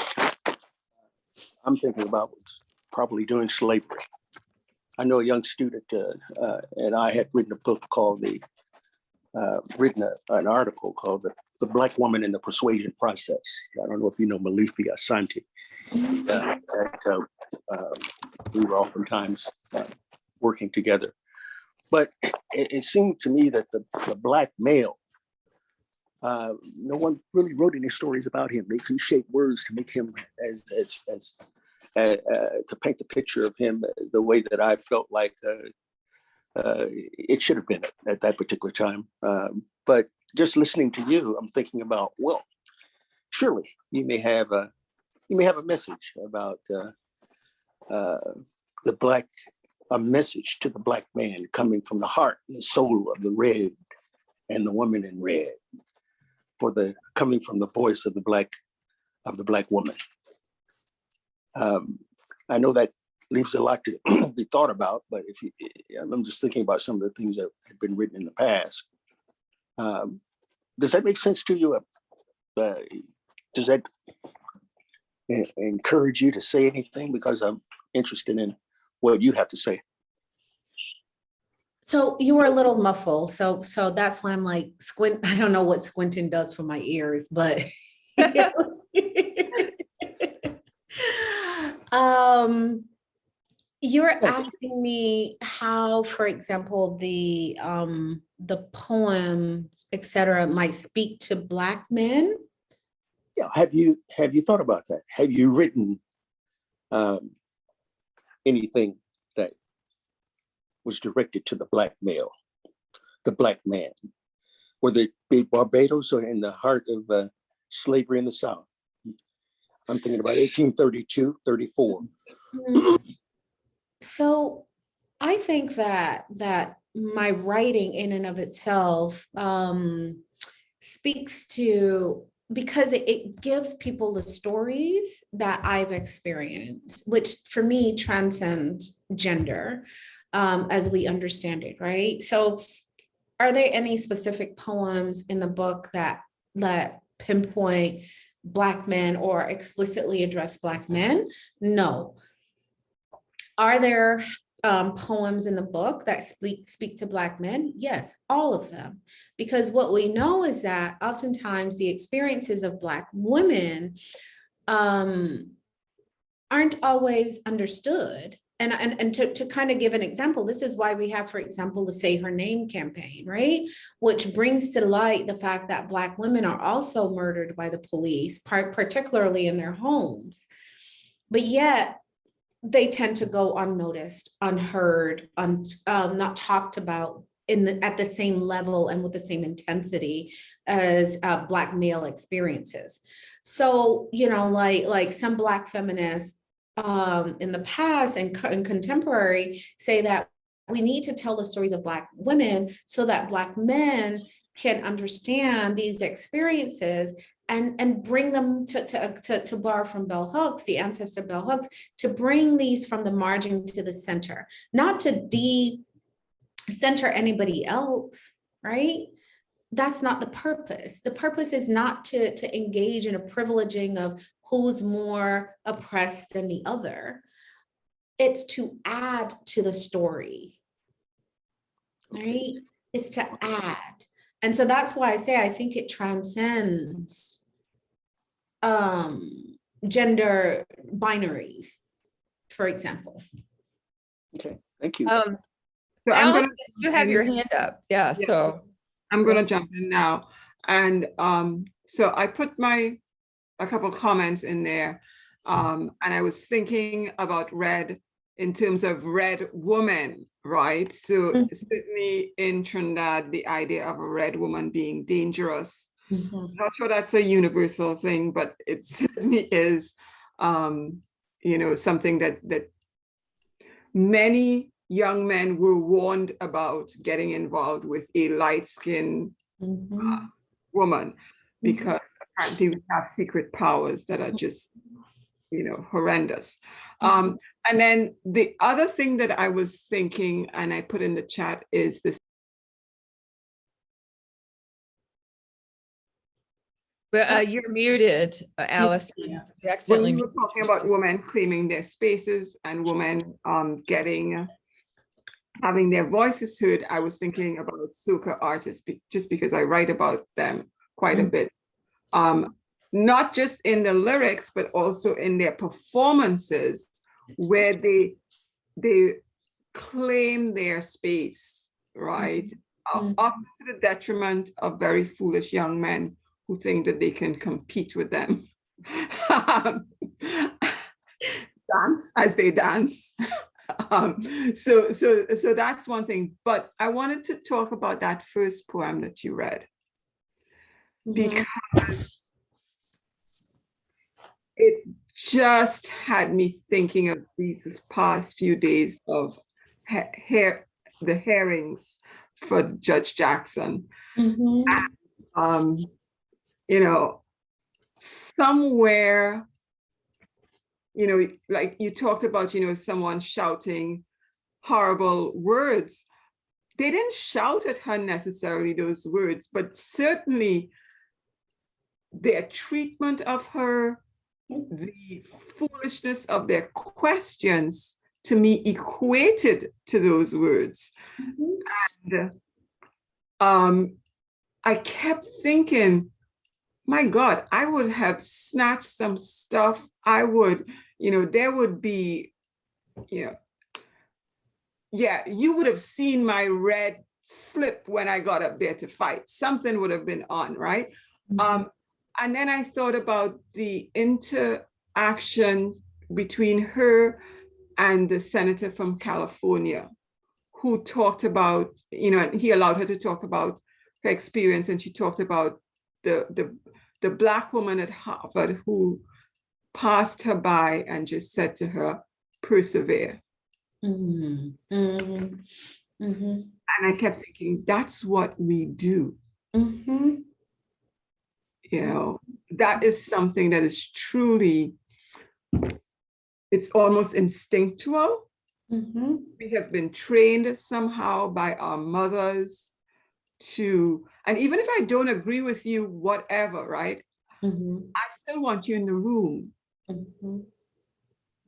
I'm thinking about was probably during slavery? I know a young student and I had written a book called an article called the Black Woman in the Persuasion Process. I don't know if you know Malifi Asante. We were oftentimes working together. But it seemed to me that the Black male, no one really wrote any stories about him. They couldn't shape words to make him to paint the picture of him the way that I felt like it should have been at that particular time. But just listening to you, I'm thinking about, well, surely you may have a message about a message to the Black man coming from the heart and the soul of the red and the woman in red, coming from the voice of the Black woman. I know that leaves a lot to be thought about, but I'm just thinking about some of the things that have been written in the past. Does that make sense to you? Does that encourage you to say anything? Because I'm interested in what you have to say. So you were a little muffled. So that's why I'm like squint. I don't know what squinting does for my ears, but you're asking me how, for example, the poems, et cetera, might speak to Black men. Yeah. Have you thought about that? Have you written anything that was directed to the Black male, the Black man, whether it be Barbados or in the heart of slavery in the South? I'm thinking about 1832, 34. So I think that my writing in and of itself speaks to, because it gives people the stories that I've experienced, which for me transcend gender as we understand it, right? So are there any specific poems in the book that pinpoint Black men or explicitly address Black men? No. Are there poems in the book that speak to Black men? Yes, all of them. Because what we know is that oftentimes the experiences of Black women aren't always understood. And to kind of give an example, this is why we have, for example, the Say Her Name campaign, right? Which brings to light the fact that Black women are also murdered by the police, particularly in their homes. But yet they tend to go unnoticed, unheard, not talked about at the same level and with the same intensity as Black male experiences. So, you know, like some Black feminists in the past and contemporary say that we need to tell the stories of Black women so that Black men can understand these experiences and bring them to borrow from bell hooks, the ancestor bell hooks, to bring these from the margin to the center, not to de-center anybody else, right? That's not the purpose. The purpose is not to engage in a privileging of who's more oppressed than the other. It's to add to the story, right? It's to add. And so that's why I say I think it transcends gender binaries, for example. Okay, thank you. So I'm Alan, gonna, you have your hand up. Yeah, Yeah. so. I'm gonna jump in now. And so I put a couple comments in there. And I was thinking about red in terms of red woman, right? So certainly in Trinidad, the idea of a red woman being dangerous. Not sure that's a universal thing, but it certainly is, you know, something that many young men were warned about getting involved with a light-skinned woman, because apparently we have secret powers that are just, you know, horrendous. And then the other thing that I was thinking, and I put in the chat, is this. Well, you're muted, Alice. You When accidentally we were talking about women claiming their spaces and women having their voices heard, I was thinking about soca artists, just because I write about them quite a bit. Not just in the lyrics, but also in their performances, where they claim their space, right? Often to the detriment of very foolish young men who think that they can compete with them. Dance as they dance. So that's one thing. But I wanted to talk about that first poem that you read, because it just had me thinking of these past few days of the hearings for Judge Jackson. And, you know, somewhere, you know, like you talked about, you know, someone shouting horrible words. They didn't shout at her necessarily those words, but certainly their treatment of her, the foolishness of their questions, to me equated to those words. And I kept thinking, my God, I would have snatched some stuff. I would, you know, there would be, you know, yeah, you would have seen my red slip when I got up there to fight. Something would have been on, right? And then I thought about the interaction between her and the senator from California, who talked about, you know, he allowed her to talk about her experience, and she talked about the Black woman at Harvard who passed her by and just said to her, persevere. And I kept thinking, that's what we do. You know, that is something that is truly, it's almost instinctual. We have been trained somehow by our mothers to, and even if I don't agree with you, whatever, right? I still want you in the room,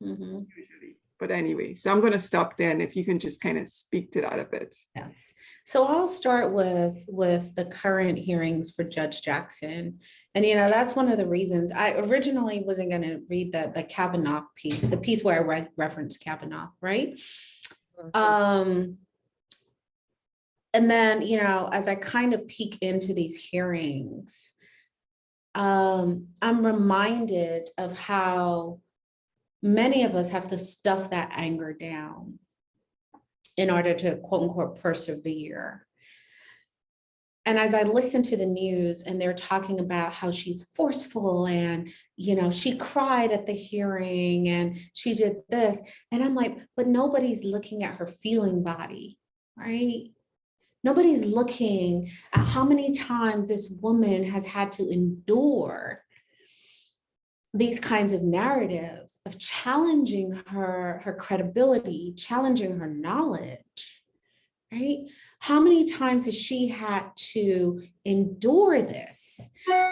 usually. But anyway, so I'm going to stop there, and if you can just kind of speak to that a bit. Yes. So I'll start with the current hearings for Judge Jackson. And, that's one of the reasons I originally wasn't going to read the Kavanaugh piece, the piece where I referenced Kavanaugh, right? And then, as I kind of peek into these hearings, I'm reminded of how many of us have to stuff that anger down in order to quote unquote persevere. And as I listen to the news and they're talking about how she's forceful and, she cried at the hearing and she did this. And I'm like, but nobody's looking at her feeling body, right? Nobody's looking at how many times this woman has had to endure these kinds of narratives of challenging her credibility, challenging her knowledge, right? How many times has she had to endure this?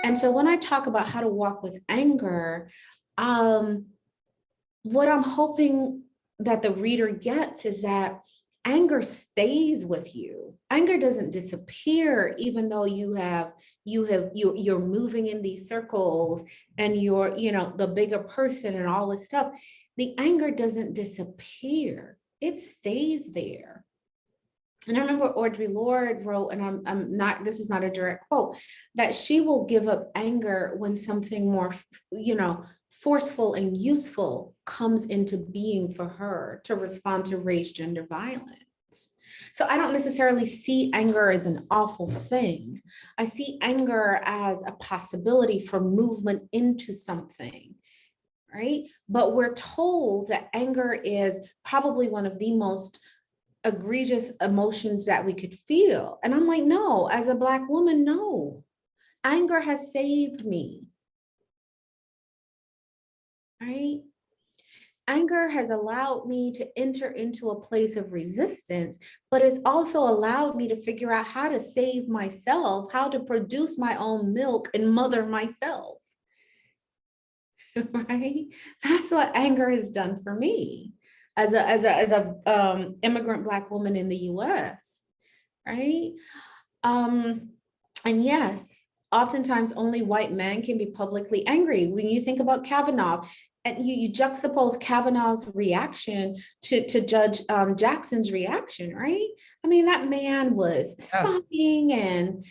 And so when I talk about how to walk with anger, what I'm hoping that the reader gets is that anger stays with you. Anger doesn't disappear, even though you're moving in these circles and you're, the bigger person and all this stuff. The anger doesn't disappear. It stays there. And I remember Audre Lorde wrote, and this is not a direct quote, that she will give up anger when something more, forceful and useful comes into being for her to respond to race, gender violence. So I don't necessarily see anger as an awful thing. I see anger as a possibility for movement into something, right? But we're told that anger is probably one of the most egregious emotions that we could feel. And I'm like, no, as a Black woman, no. Anger has saved me. Right? Anger has allowed me to enter into a place of resistance, but it's also allowed me to figure out how to save myself, how to produce my own milk and mother myself. Right? That's what anger has done for me as a immigrant Black woman in the US. Right? And yes, oftentimes only white men can be publicly angry. When you think about Kavanaugh, and you juxtapose Kavanaugh's reaction to Judge Jackson's reaction, right? I mean, that man was sobbing and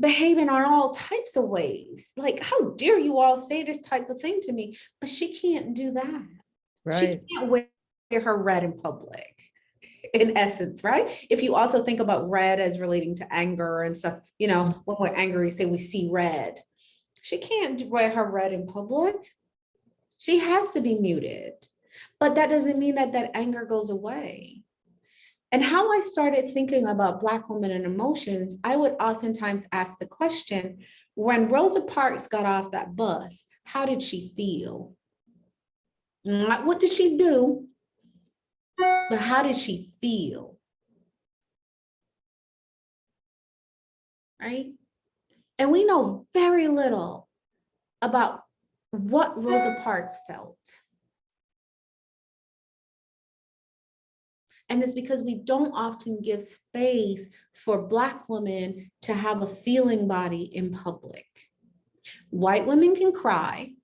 behaving on all types of ways. Like, how dare you all say this type of thing to me? But she can't do that. Right. She can't wear her red in public, in essence, right? If you also think about red as relating to anger and stuff, when we're angry, say we see red. She can't wear her red in public. She has to be muted, but that doesn't mean that that anger goes away. And how I started thinking about Black women and emotions, I would oftentimes ask the question, when Rosa Parks got off that bus, how did she feel? Not what did she do, but how did she feel? Right? And we know very little about what Rosa Parks felt. And it's because we don't often give space for Black women to have a feeling body in public. White women can cry.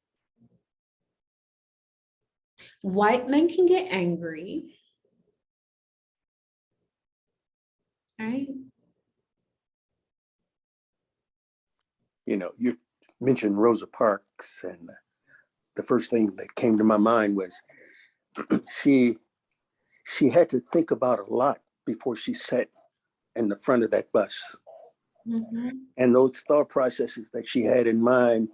White men can get angry. Right? You mentioned Rosa Parks, and the first thing that came to my mind was she had to think about a lot before she sat in the front of that bus. Mm-hmm. And those thought processes that she had in mind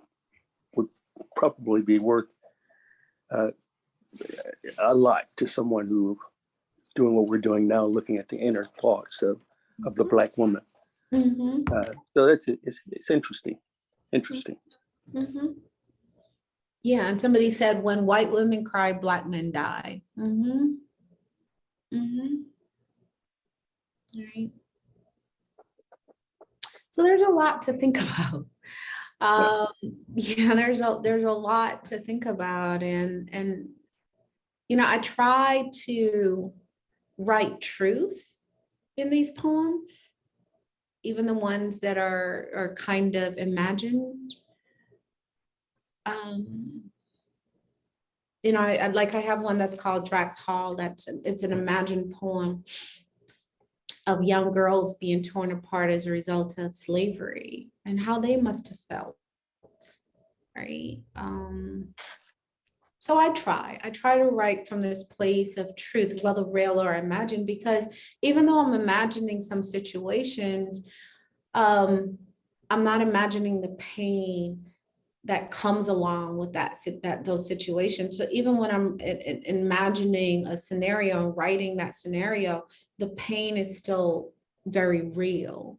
would probably be worth a lot to someone who is doing what we're doing now, looking at the inner thoughts of the Black woman. Mm-hmm. So it's interesting. Mm-hmm. Yeah, and somebody said, when white women cry, Black men die. Mm-hmm. Mm-hmm. Right. So there's a lot to think about. There's a lot to think about, and I try to write truth in these poems, even the ones that are kind of imagined. I have one that's called Drax Hall. It's an imagined poem of young girls being torn apart as a result of slavery and how they must have felt, right? So I try to write from this place of truth, whether real or imagined, because even though I'm imagining some situations, I'm not imagining the pain that comes along with those situations. So even when I'm imagining a scenario and writing that scenario, the pain is still very real.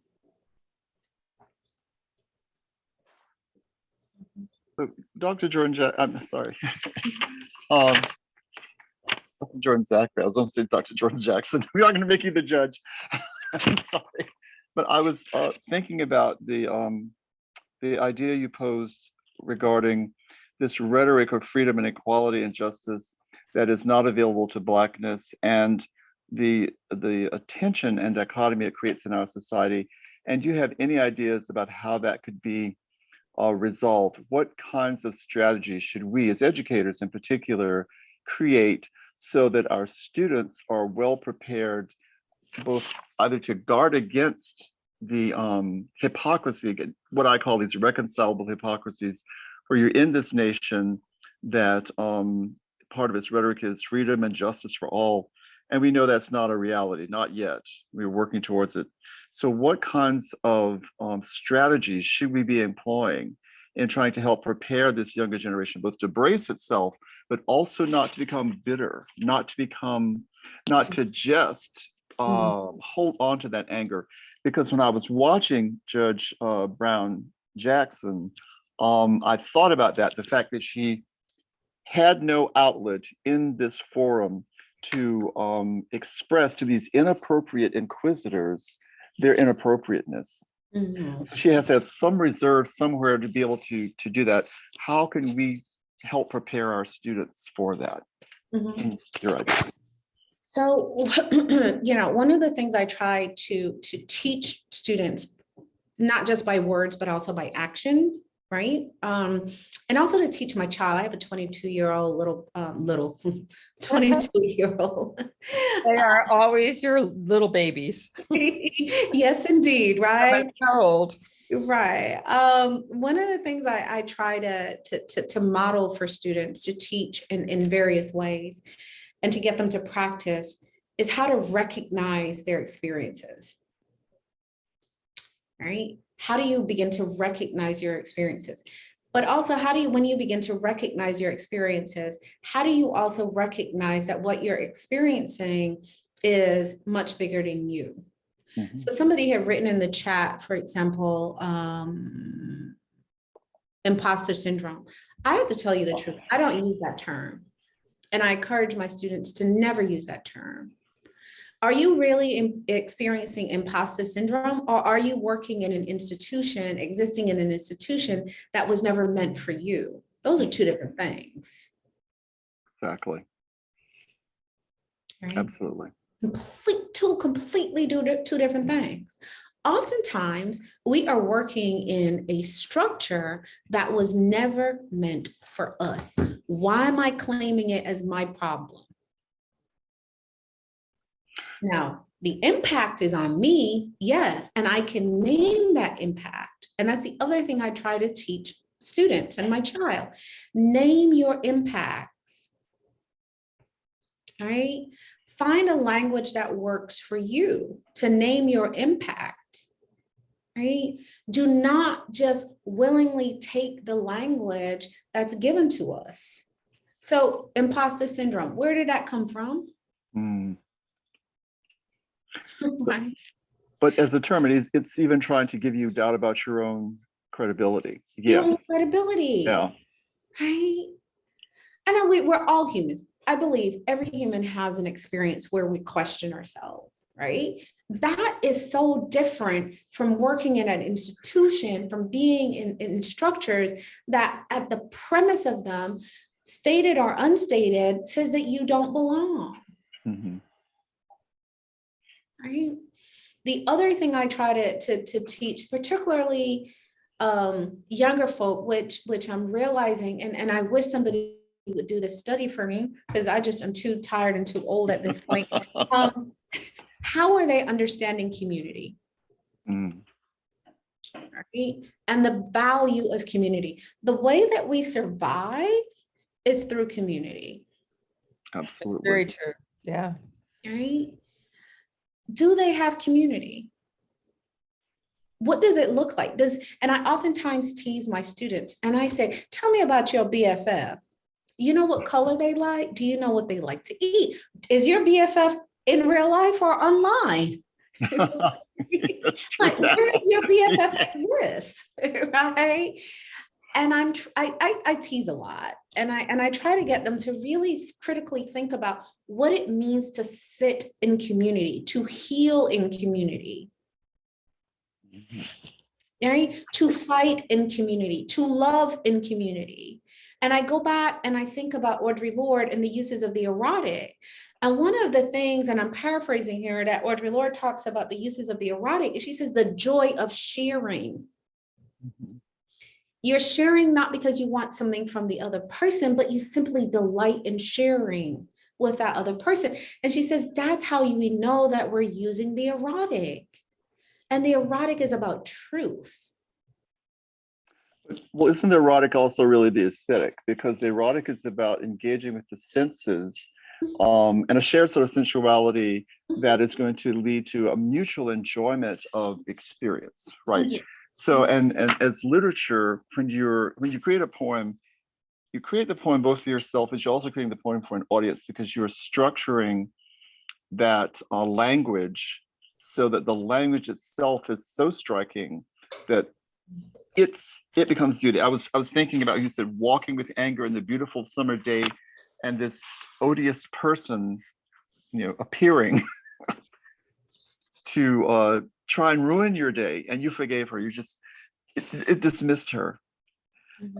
So, Dr. Jordan, I'm sorry. Dr. Jordan Zachary, I was going to say Dr. Jordan Jackson. We are going to make you the judge. I'm sorry. But I was thinking about the idea you posed regarding this rhetoric of freedom and equality and justice that is not available to Blackness, and the attention and dichotomy it creates in our society. And do you have any ideas about how that could be resolved? What kinds of strategies should we as educators in particular create so that our students are well prepared, both either to guard against the hypocrisy, what I call these reconcilable hypocrisies, where you're in this nation that part of its rhetoric is freedom and justice for all. And we know that's not a reality, not yet. We're working towards it. So what kinds of strategies should we be employing in trying to help prepare this younger generation, both to brace itself, but also not to become bitter, not to just hold on to that anger? Because when I was watching Judge Brown Jackson, I thought about that, the fact that she had no outlet in this forum to express to these inappropriate inquisitors their inappropriateness. Mm-hmm. So she has to have some reserve somewhere to be able to do that. How can we help prepare our students for that? Mm-hmm. You're right. So, one of the things I try to teach students, not just by words, but also by action, right? And also to teach my child. I have a 22-year-old 22-year-old. They are always your little babies. Yes, indeed, right? How old? Right. One of the things I try to model for students, to teach in various ways, and to get them to practice, is how to recognize their experiences. Right? How do you begin to recognize your experiences? But also, when you begin to recognize your experiences, how do you also recognize that what you're experiencing is much bigger than you? Mm-hmm. So somebody had written in the chat, for example, imposter syndrome. I have to tell you the truth. I don't use that term. And I encourage my students to never use that term. Are you really experiencing imposter syndrome, or are you working in an institution, existing in an institution that was never meant for you? Those are two different things. Exactly. Right? Absolutely. Two completely two different things. Oftentimes, we are working in a structure that was never meant for us. Why am I claiming it as my problem? Now, the impact is on me, yes, and I can name that impact. And that's the other thing I try to teach students and my child. Name your impacts. All right? Find a language that works for you to name your impact. Right? Do not just willingly take the language that's given to us. So, imposter syndrome, where did that come from? Right. But as a term, it's even trying to give you doubt about your own credibility. Yes. Your own credibility. Yeah. Right. And we're all humans. I believe every human has an experience where we question ourselves, right? That is so different from working in an institution, from being in structures that at the premise of them, stated or unstated, says that you don't belong, Mhm. right? The other thing I try to teach, particularly younger folk, which I'm realizing, and I wish somebody would do this study for me, because I just am too tired and too old at this point. How are they understanding community? Mm. Right? And the value of community. The way that we survive is through community, That's Absolutely. very true. Yeah. right? Do they have community? What does it look like? And I oftentimes tease my students and I say, tell me about your BFF. You know what color they like? Do you know what they like to eat? Is your BFF in real life or online? Like, where does your BFF exist? Right? And I tease a lot, and I try to get them to really critically think about what it means to sit in community, to heal in community, right? To fight in community, to love in community. And I go back and I think about Audre Lorde and the uses of the erotic. And one of the things, and I'm paraphrasing here, that Audre Lorde talks about the uses of the erotic, is she says the joy of sharing. You're sharing not because you want something from the other person, but you simply delight in sharing with that other person. And she says, that's how we know that we're using the erotic. And the erotic is about truth. Well, isn't the erotic also really the aesthetic? Because the erotic is about engaging with the senses and a shared sort of sensuality that is going to lead to a mutual enjoyment of experience, right? Yes. So, and as literature, when you create a poem, you create the poem both for yourself, as you're also creating the poem for an audience, because you're structuring that language so that the language itself is so striking that it becomes beauty. I was thinking about, you said walking with anger in the beautiful summer day, and this odious person, appearing to try and ruin your day, and you forgave her. It dismissed her.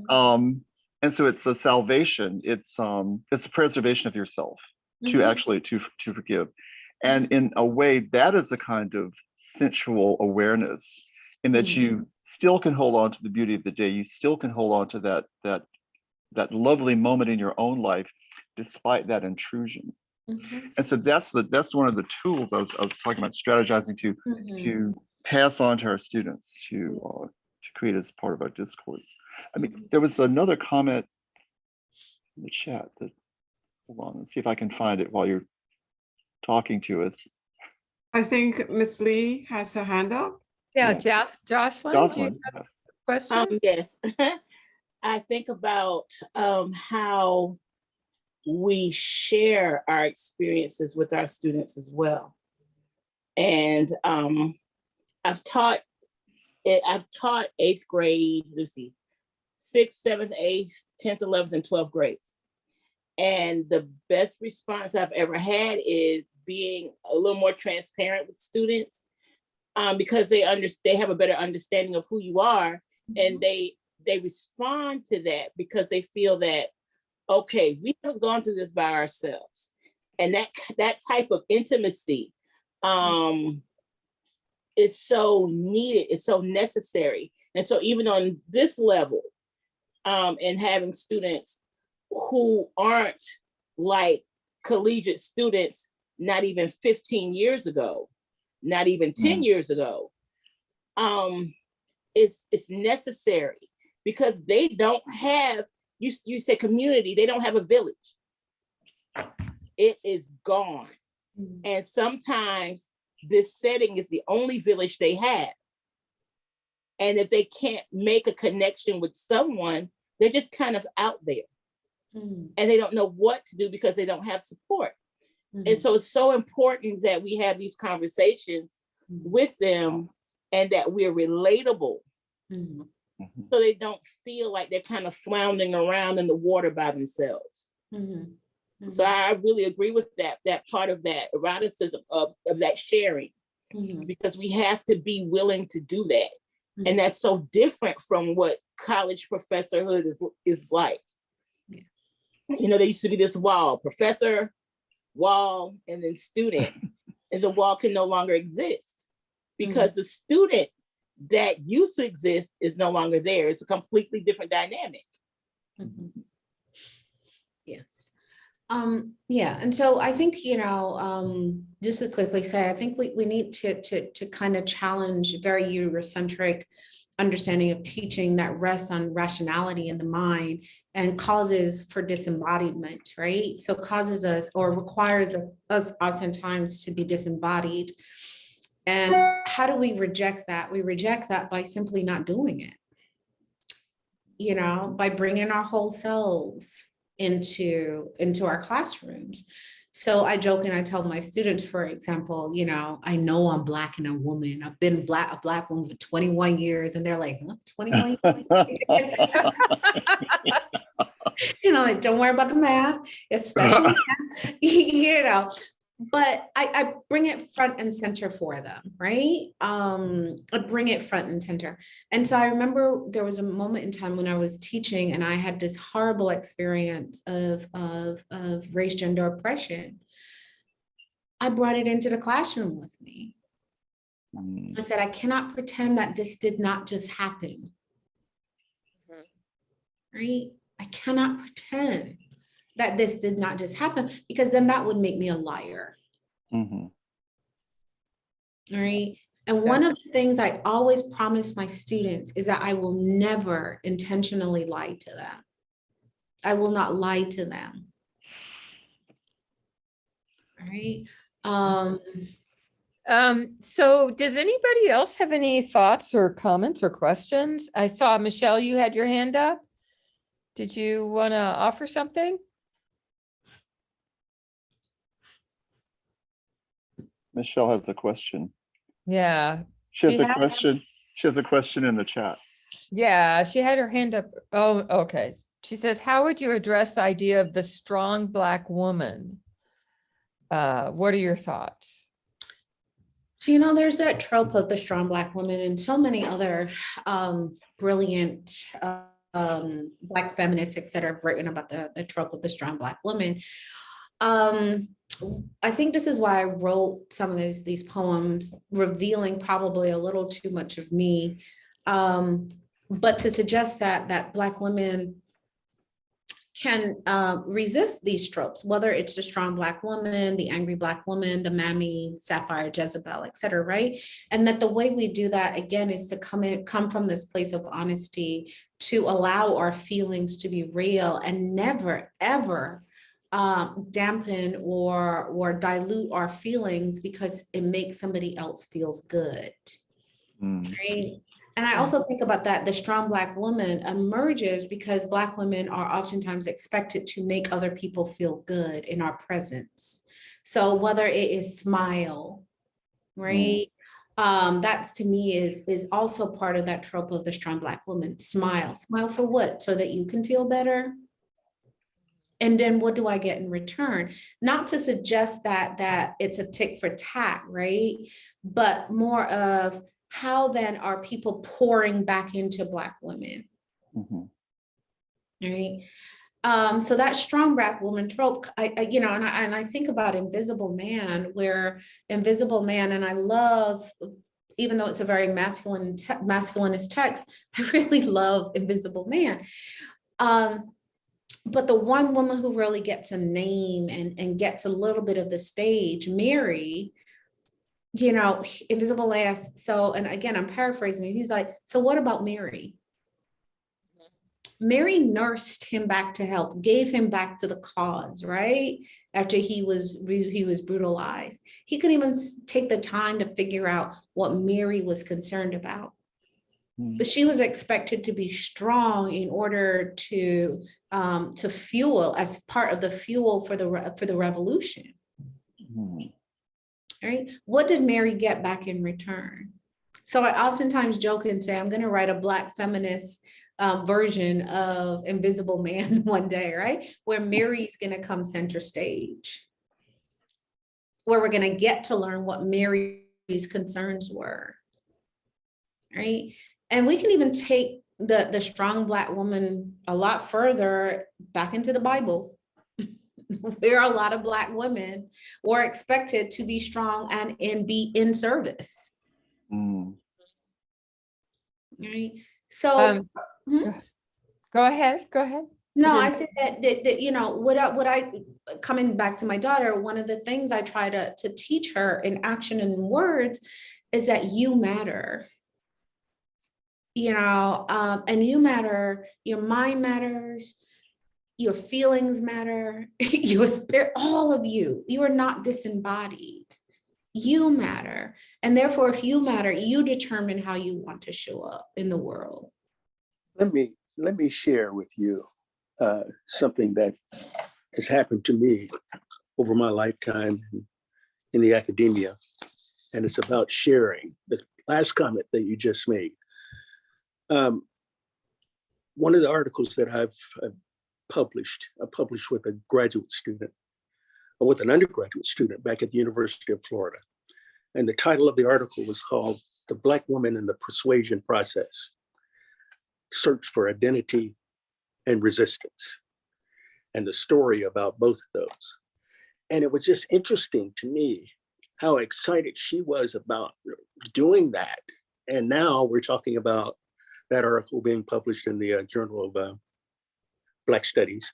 And so it's a salvation. It's a preservation of yourself to actually to forgive. And in a way, that is a kind of sensual awareness, in that you still can hold on to the beauty of the day. You still can hold on to that lovely moment in your own life, despite that intrusion. And so that's one of the tools I was talking about, strategizing to pass on to our students to create as part of our discourse. I mean, there was another comment in the chat that, hold on, let's see if I can find it while you're talking to us. I think Miss Lee has her hand up. Yeah, Jocelyn, do you Jocelyn, have yes. a question? Yes. I think about how we share our experiences with our students as well. And I've taught 8th grade, Lucy, 6th, 7th, 8th, 10th, 11th, and 12th grades. And the best response I've ever had is being a little more transparent with students, because they have a better understanding of who you are, and they respond to that because they feel that, okay, we haven't gone through this by ourselves, and that type of intimacy is so needed. It's so necessary. And so even on this level, and having students who aren't like collegiate students, not even 15 years ago, not even 10 years ago, it's necessary, because they don't have, you say community, they don't have a village. It is gone. And sometimes this setting is the only village they have. And if they can't make a connection with someone, they're just kind of out there. And they don't know what to do because they don't have support. And so it's so important that we have these conversations with them, and that we're relatable, so they don't feel like they're kind of floundering around in the water by themselves. So I really agree with that part of that eroticism of that sharing, because we have to be willing to do that. And that's so different from what college professorhood is like. You know, there used to be this wall, professor, wall, and then student. And the wall can no longer exist because the student that used to exist is no longer there. It's a completely different dynamic. Yes. Yeah, and so I think, just to quickly say, I think we need to kind of challenge very Eurocentric understanding of teaching that rests on rationality in the mind and causes for disembodiment, right? So causes us or requires us oftentimes to be disembodied. And how do we reject that? We reject that by simply not doing it, by bringing our whole selves into our classrooms. So I joke and I tell my students, for example, I know I'm Black and a woman. I've been a Black woman for 21 years. And they're like, huh, 21 years? Like, don't worry about the math, especially, but I bring it front and center for them, right? I bring it front and center. And so I remember there was a moment in time when I was teaching and I had this horrible experience of race, gender oppression. I brought it into the classroom with me. I said, I cannot pretend that this did not just happen, right? I cannot pretend that this did not just happen, because then that would make me a liar. All right. And one of the things I always promise my students is that I will never intentionally lie to them. I will not lie to them. All right. So does anybody else have any thoughts or comments or questions? I saw, Michelle, you had your hand up. Did you want to offer something? Michelle has a question. Yeah. She has a question. She has a question in the chat. Yeah, she had her hand up. Oh, okay. She says, how would you address the idea of the strong Black woman? What are your thoughts? So, there's that trope of the strong Black woman and so many other brilliant Black feminists, et cetera, have written about the trope of the strong Black woman. I think this is why I wrote some of these poems, revealing probably a little too much of me, but to suggest that Black women can resist these tropes, whether it's the strong Black woman, the angry Black woman, the mammy, Sapphire, Jezebel, et cetera, right? And that the way we do that, again, is to come from this place of honesty, to allow our feelings to be real and never, ever dampen or dilute our feelings because it makes somebody else feels good, right? And I also think about that, the strong Black woman emerges because Black women are oftentimes expected to make other people feel good in our presence. So whether it is smile, right? That's to me is also part of that trope of the strong Black woman. Smile for what? So that you can feel better. And then what do I get in return? Not to suggest that it's a tick for tat, right? But more of how then are people pouring back into Black women? Right? So that strong Black woman trope, I think about Invisible Man, where Invisible Man, and I love, even though it's a very masculinist text, I really love Invisible Man. But the one woman who really gets a name and gets a little bit of the stage, Mary, Invisible Man. So, and again, I'm paraphrasing, he's like, so what about Mary? Mary nursed him back to health, gave him back to the cause, right? After he was brutalized. He couldn't even take the time to figure out what Mary was concerned about. But she was expected to be strong in order to fuel, as part of the fuel for the revolution. Right? What did Mary get back in return? So I oftentimes joke and say, I'm going to write a Black feminist version of Invisible Man one day, right? Where Mary's going to come center stage, where we're going to get to learn what Mary's concerns were, right? And we can even take the strong Black woman a lot further back into the Bible, Where a lot of Black women were expected to be strong and be in service. Mm. Right. So, Mhm. Go ahead, go ahead. No, I Okay. said that, you know, what I coming back to my daughter, one of the things I try to teach her in action and words is that you matter. You know, and you matter, your mind matters, your feelings matter, your spirit, all of you. You are not disembodied. You matter. And therefore, if you matter, you determine how you want to show up in the world. Let me share with you something that has happened to me over my lifetime in the academia, and it's about sharing. The last comment that you just made. One of the articles that I've published, I published with a graduate student, or with an undergraduate student back at the University of Florida. And the title of the article was called "The Black Woman in the Persuasion Process: Search for Identity and Resistance," and the story about both of those. And it was just interesting to me how excited she was about doing that. And now we're talking about that article being published in the Journal of Black Studies.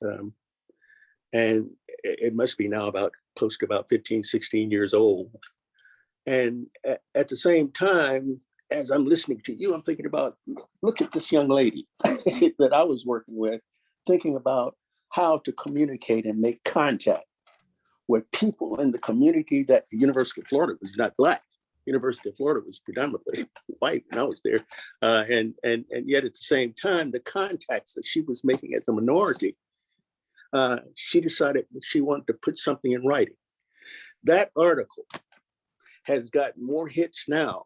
And it must be now about close to about 15, 16 years old. And at the same time, as I'm listening to you, I'm thinking about, look at this young lady that I was working with, thinking about how to communicate and make contact with people in the community that the University of Florida was not Black. University of Florida was predominantly white when I was there. And yet at the same time, the contacts that she was making as a minority, she decided that she wanted to put something in writing. That article has got more hits now,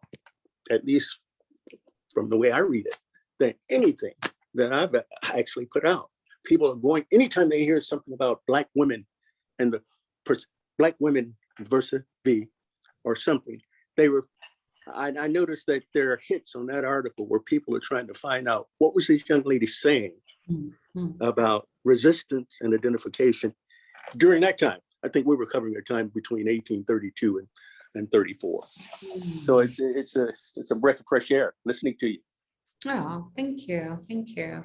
at least from the way I read it, than anything that I've actually put out. People are going, anytime they hear something about Black women and the Black women versus V or something, I noticed that there are hits on that article where people are trying to find out what was this young lady saying about resistance and identification during that time. I think we were covering a time between 1832 and 34. So it's a breath of fresh air listening to you. Oh, thank you. Thank you.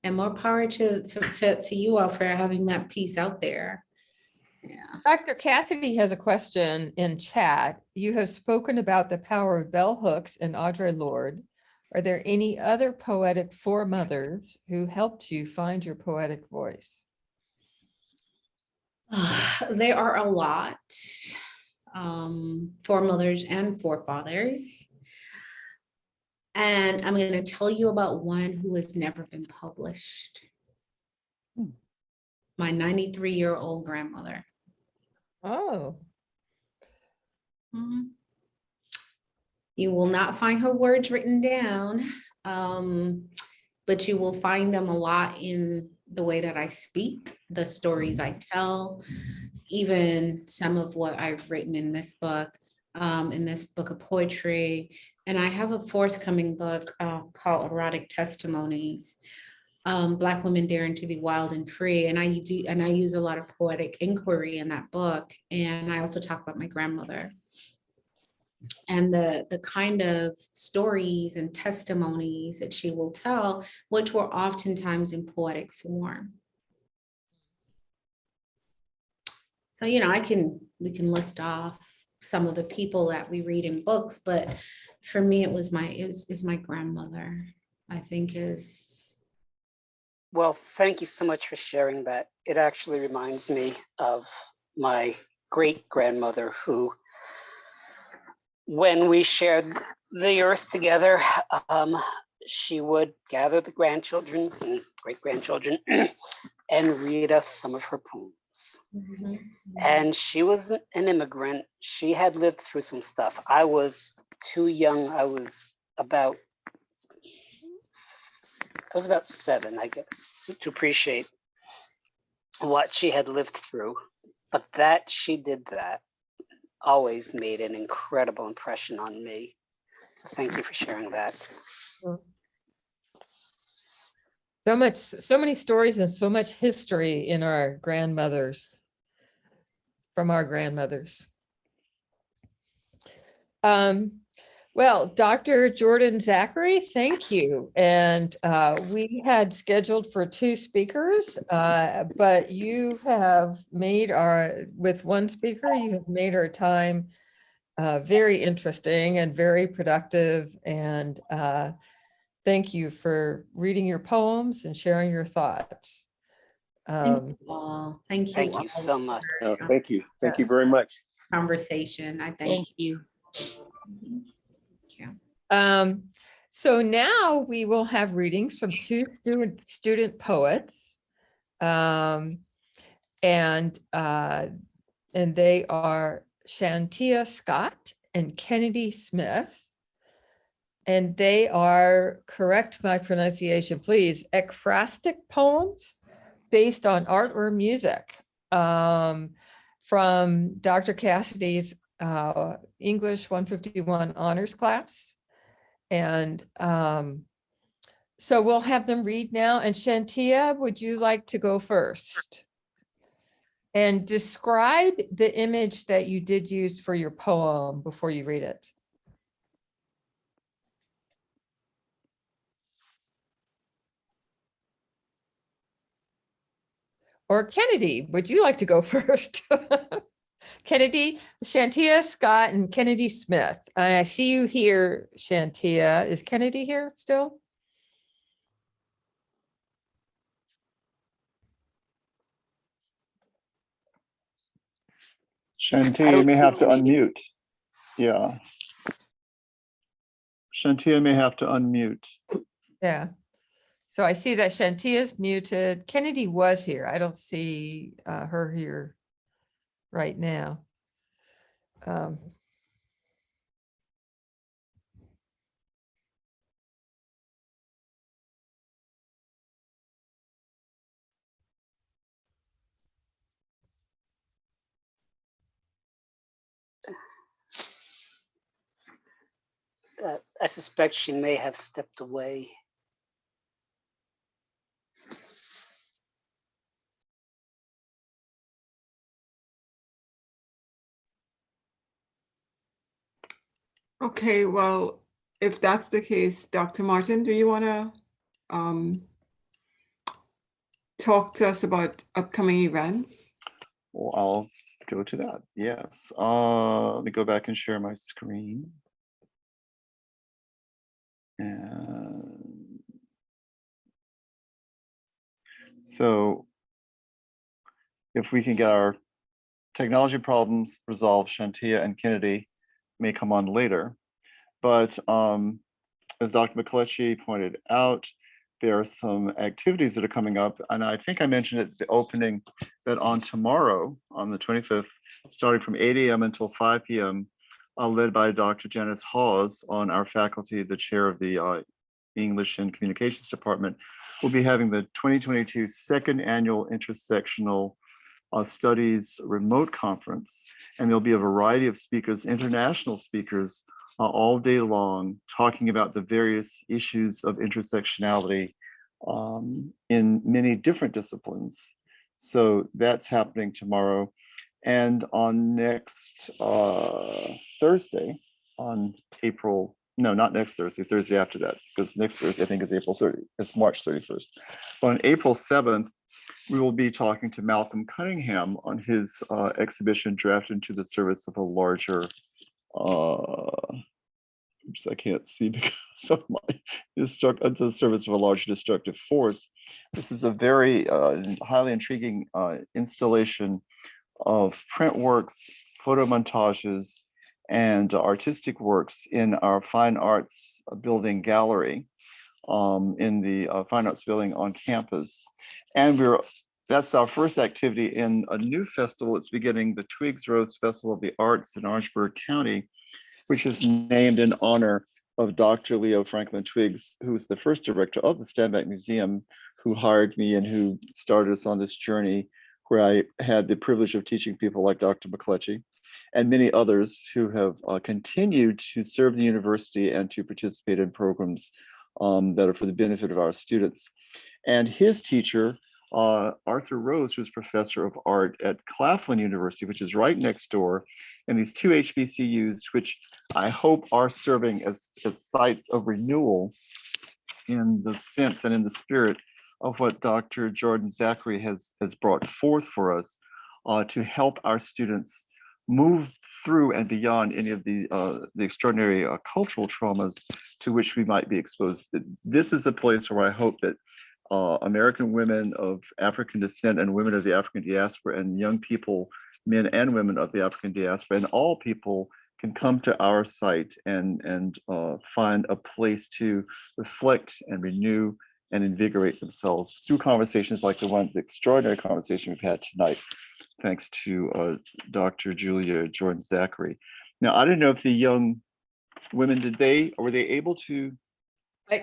And more power to you all for having that piece out there. Yeah. Dr. Cassidy has a question in chat. You have spoken about the power of bell hooks and Audre Lorde. Are there any other poetic foremothers who helped you find your poetic voice? There are a lot, foremothers and forefathers. And I'm going to tell you about one who has never been published. My 93-year-old grandmother. Oh. You will not find her words written down, but you will find them a lot in the way that I speak, the stories I tell, even some of what I've written in this book of poetry. And I have a forthcoming book called Erotic Testimonies, Black Women Daring to be Wild and Free. And I use a lot of poetic inquiry in that book. And I also talk about my grandmother and the kind of stories and testimonies that she will tell, which were oftentimes in poetic form. So, you know, we can list off some of the people that we read in books, but for me, it was my grandmother, I think is. Well, thank you so much for sharing that. It actually reminds me of my great grandmother who, when we shared the earth together, she would gather the grandchildren and great grandchildren and read us some of her poems. Mm-hmm. And she was an immigrant. She had lived through some stuff. I was too young. I was about 7, I guess, to appreciate what she had lived through. But that she did that always made an incredible impression on me. So thank you for sharing that. So many stories and so much history in our grandmothers, from our grandmothers. Well, Dr. Jordan Zachary, thank you. And we had scheduled for 2 speakers, but you have made with one speaker, you have made our time very interesting and very productive. And thank you for reading your poems and sharing your thoughts. Thank you all. Thank you. Thank you all so much. No, thank you. Thank you very much. for Conversation. I Thank thank you. you. So now we will have readings from 2 student poets. And they are Shantia Scott and Kennedy Smith. And they are, correct my pronunciation, please, ekphrastic poems based on art or music, from Dr. Cassidy's English 151 honors class. And so we'll have them read now. And Shantia, would you like to go first? And describe the image that you did use for your poem before you read it. Or Kennedy, would you like to go first? Kennedy, Shantia Scott, and Kennedy Smith. I see you here, Shantia. Is Kennedy here still? Shantia, you don't may see have to Kennedy. unmute. Yeah. Shantia may have to unmute. Yeah. So I see that Shantia is muted. Kennedy was here. I don't see her here right now. I suspect she may have stepped away. Okay, well, if that's the case, Dr. Martin, do you want to talk to us about upcoming events? Well, I'll go to that. Yes. Let me go back and share my screen. And so if we can get our technology problems resolved, Shantia and Kennedy may come on later. But as Dr. McCletchie pointed out, there are some activities that are coming up. And I think I mentioned at the opening that on tomorrow, on the 25th, starting from 8 a.m. until 5 p.m., led by Dr. Janice Hawes on our faculty, the chair of the English and Communications Department, will be having the 2022 second annual intersectional studies remote conference. And there'll be a variety of speakers, international speakers, all day long, talking about the various issues of intersectionality in many different disciplines. So that's happening tomorrow. And on next Thursday, on April, no, not next Thursday, Thursday after that, because next Thursday I think is April 30th, it's March 31st. But on April 7th, we will be talking to Malcolm Cunningham on his exhibition, Drafted into the Service of a Larger, oops, I can't see because of my into the service of a large destructive force. This is a very highly intriguing installation of print works, photo montages, and artistic works in our fine arts building gallery in the fine arts building on campus. And that's our first activity in a new festival. It's beginning, the Twigs Rose Festival of the Arts in Orangeburg County, which is named in honor of Dr. Leo Franklin Twiggs, who was the first director of the Steinbeck Museum, who hired me and who started us on this journey, where I had the privilege of teaching people like Dr. McCletchie and many others who have continued to serve the university and to participate in programs that are for the benefit of our students. And his teacher, Arthur Rose, who's professor of art at Claflin University, which is right next door, and these two HBCUs, which I hope are serving as sites of renewal in the sense and in the spirit of what Dr. Jordan Zachary has brought forth for us to help our students move through and beyond any of the extraordinary cultural traumas to which we might be exposed. This is a place where I hope that American women of African descent and women of the African diaspora and young people, men and women of the African diaspora, and all people can come to our site and find a place to reflect and renew and invigorate themselves through conversations like the extraordinary conversation we've had tonight, thanks to Dr. Julia Jordan Zachary. Now, I don't know if the young women, were they able to?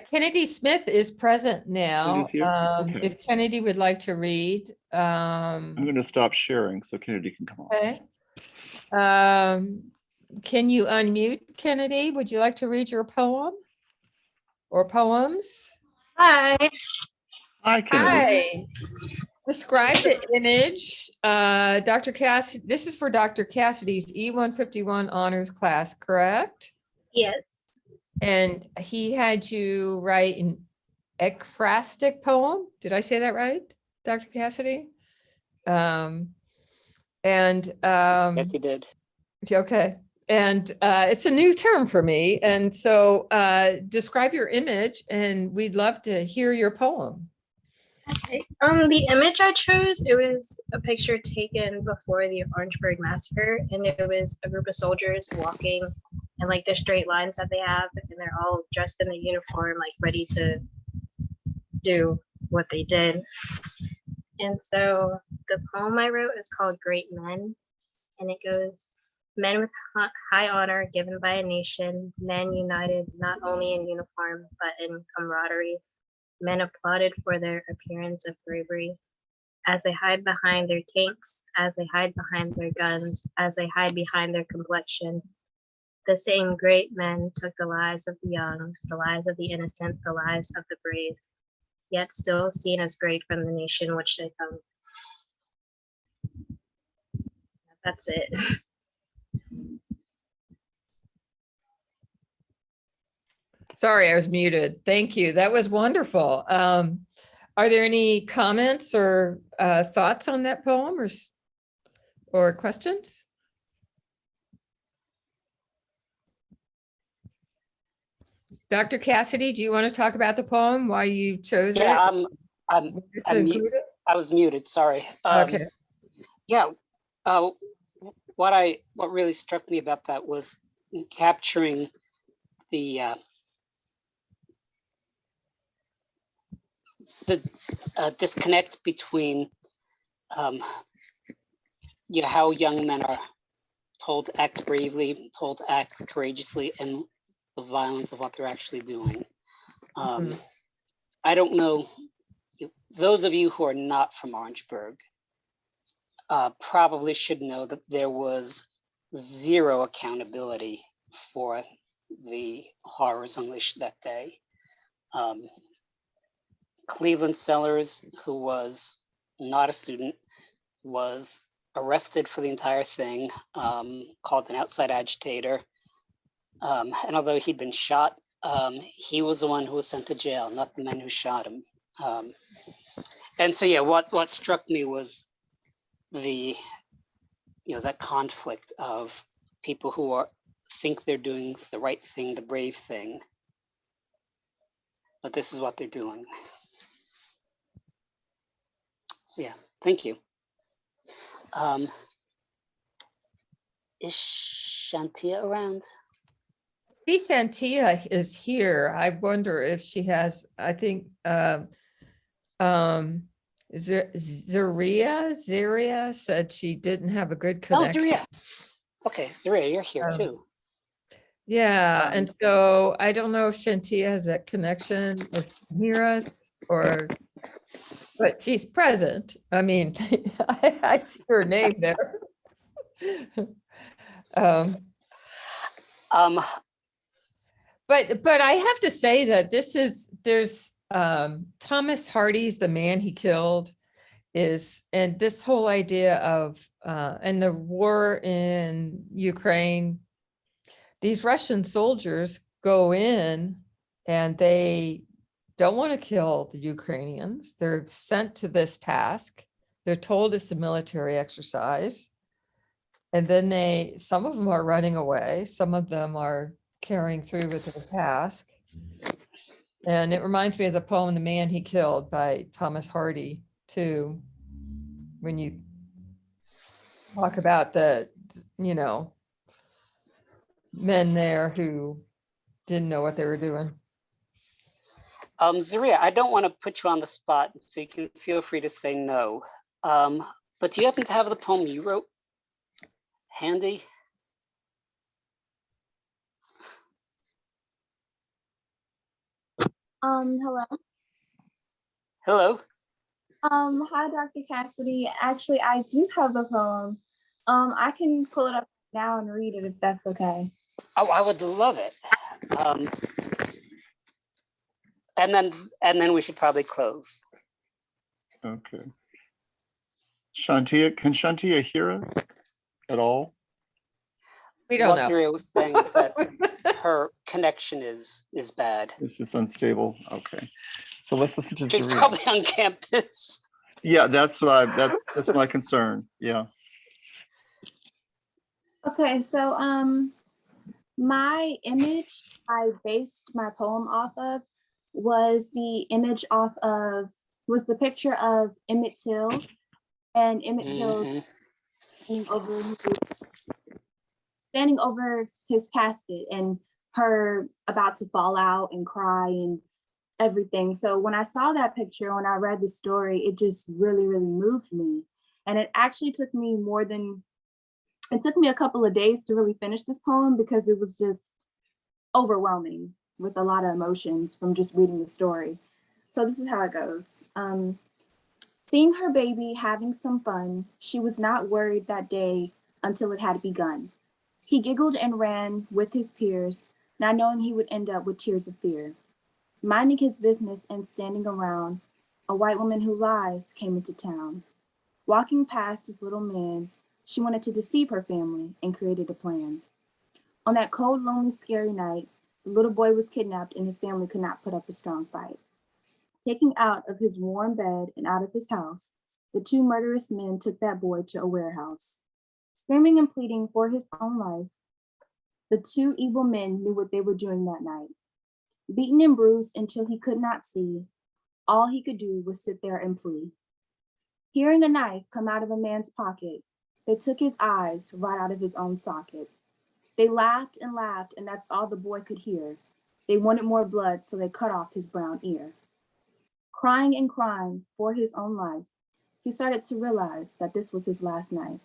Kennedy Smith is present now. Kennedy's here? Okay. If Kennedy would like to read. I'm going to stop sharing so Kennedy can come on. Okay. Can you unmute, Kennedy? Would you like to read your poem or poems? Hi. Hi, Kennedy. Hi. Describe the image. Dr. Cassidy, this is for Dr. Cassidy's E151 honors class, correct? Yes. And he had you write an ekphrastic poem. Did I say that right, Dr. Cassidy? Yes, you did. Okay. And it's a new term for me. And so describe your image and we'd love to hear your poem. Okay. The image I chose, it was a picture taken before the Orangeburg massacre, and it was a group of soldiers walking and like the straight lines that they have, and they're all dressed in the uniform, like ready to do what they did. And so the poem I wrote is called Great Men, and it goes, men with high honor given by a nation, men united not only in uniform, but in camaraderie. Men applauded for their appearance of bravery, as they hide behind their tanks, as they hide behind their guns, as they hide behind their complexion. The same great men took the lives of the young, the lives of the innocent, the lives of the brave, yet still seen as great from the nation which they come. That's it. Sorry, I was muted. Thank you. That was wonderful. Are there any comments or thoughts on that poem or questions? Dr. Cassidy, do you want to talk about the poem, why you chose it? Yeah, To include it? I was muted, sorry. Okay. Yeah, what really struck me about that was capturing the disconnect between how young men are told to act bravely, told to act courageously, and the violence of what they're actually doing. I don't know, those of you who are not from Orangeburg probably should know that there was zero accountability for the horrors unleashed that day. Cleveland Sellers, who was not a student, was arrested for the entire thing, called an outside agitator. And although he'd been shot, he was the one who was sent to jail, not the men who shot him. And so, yeah, what struck me was that conflict of people who think they're doing the right thing, the brave thing, but this is what they're doing. So yeah, thank you. Is Shantia around? See, Shantia is here. I wonder if she has, I think, Zaria said she didn't have a good connection. Oh, Zaria. Okay, Zaria, you're here too. Yeah, and so I don't know if Shantia has that connection or can hear us but she's present. I mean, I see her name there. But I have to say that there's Thomas Hardy's The Man He Killed is, and this whole idea of, and the war in Ukraine, these Russian soldiers go in and they don't want to kill the Ukrainians. They're sent to this task. They're told it's a military exercise. And then some of them are running away. Some of them are carrying through with their task. And it reminds me of the poem, The Man He Killed by Thomas Hardy, too. When you talk about the, men there who didn't know what they were doing. Zaria, I don't want to put you on the spot, so you can feel free to say no. But do you happen to have the poem you wrote handy? Hello. Hello. Hi, Dr. Cassidy. Actually, I do have the poem. I can pull it up now and read it if that's okay. Oh, I would love it. And then we should probably close. Okay. Shantia, can Shantia hear us at all? We don't know. Zaria was saying is that her connection is bad. It's just unstable. Okay. So let's listen to She's Zaria. probably on campus. Yeah, that's my concern. Yeah. Okay, so my image I based my poem off of was the picture of Emmett Till, and Emmett Till standing over his casket and her about to fall out and cry and everything. So when I saw that picture, when I read the story, it just really, really moved me. And it actually took me a couple of days to really finish this poem because it was just overwhelming with a lot of emotions from just reading the story. So this is how it goes. Seeing her baby having some fun, she was not worried that day until it had begun. He giggled and ran with his peers, not knowing he would end up with tears of fear. Minding his business and standing around, a white woman who lies came into town. Walking past this little man, she wanted to deceive her family and created a plan. On that cold, lonely, scary night, the little boy was kidnapped and his family could not put up a strong fight. Taken out of his warm bed and out of his house, the two murderous men took that boy to a warehouse. Screaming and pleading for his own life, the two evil men knew what they were doing that night. Beaten and bruised until he could not see, all he could do was sit there and plead. Hearing a knife come out of a man's pocket, they took his eyes right out of his own socket. They laughed, and that's all the boy could hear. They wanted more blood, so they cut off his brown ear. Crying and crying for his own life, he started to realize that this was his last night.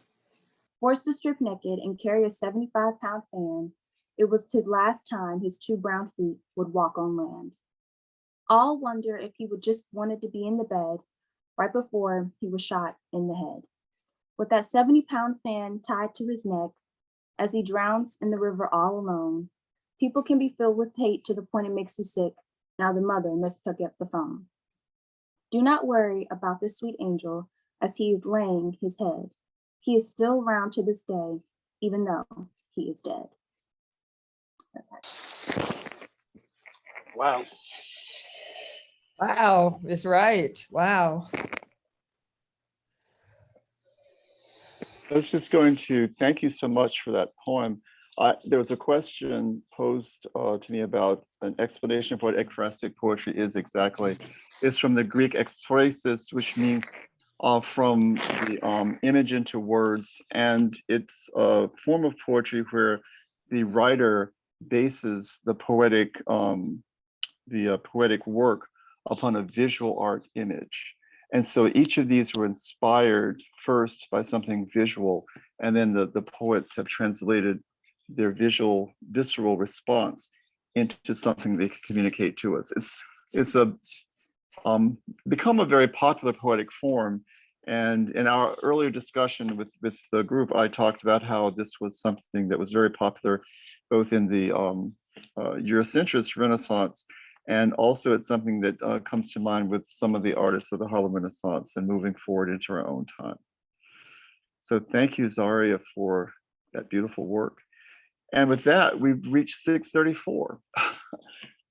Forced to strip naked and carry a 75-pound fan, it was the last time his two brown feet would walk on land. All wonder if he would just wanted to be in the bed right before he was shot in the head. With that 70-pound fan tied to his neck, as he drowns in the river all alone, people can be filled with hate to the point it makes you sick. Now the mother must pick up the phone. Do not worry about this sweet angel as he is laying his head. He is still around to this day, even though he is dead. Okay. Wow. Wow, is right. Wow. I was just going to thank you so much for that poem. There was a question posed to me about an explanation of what ekphrastic poetry is exactly. It's from the Greek ekphrasis, which means from the image into words. And it's a form of poetry where the writer bases the poetic work upon a visual art image. And so each of these were inspired first by something visual, and then the poets have translated their visceral response into something they can communicate to us. It's become a very popular poetic form. And in our earlier discussion with the group, I talked about how this was something that was very popular both in the Eurocentrist Renaissance And also it's something that comes to mind with some of the artists of the Harlem Renaissance and moving forward into our own time. So thank you, Zaria, for that beautiful work. And with that, we've reached 6:34.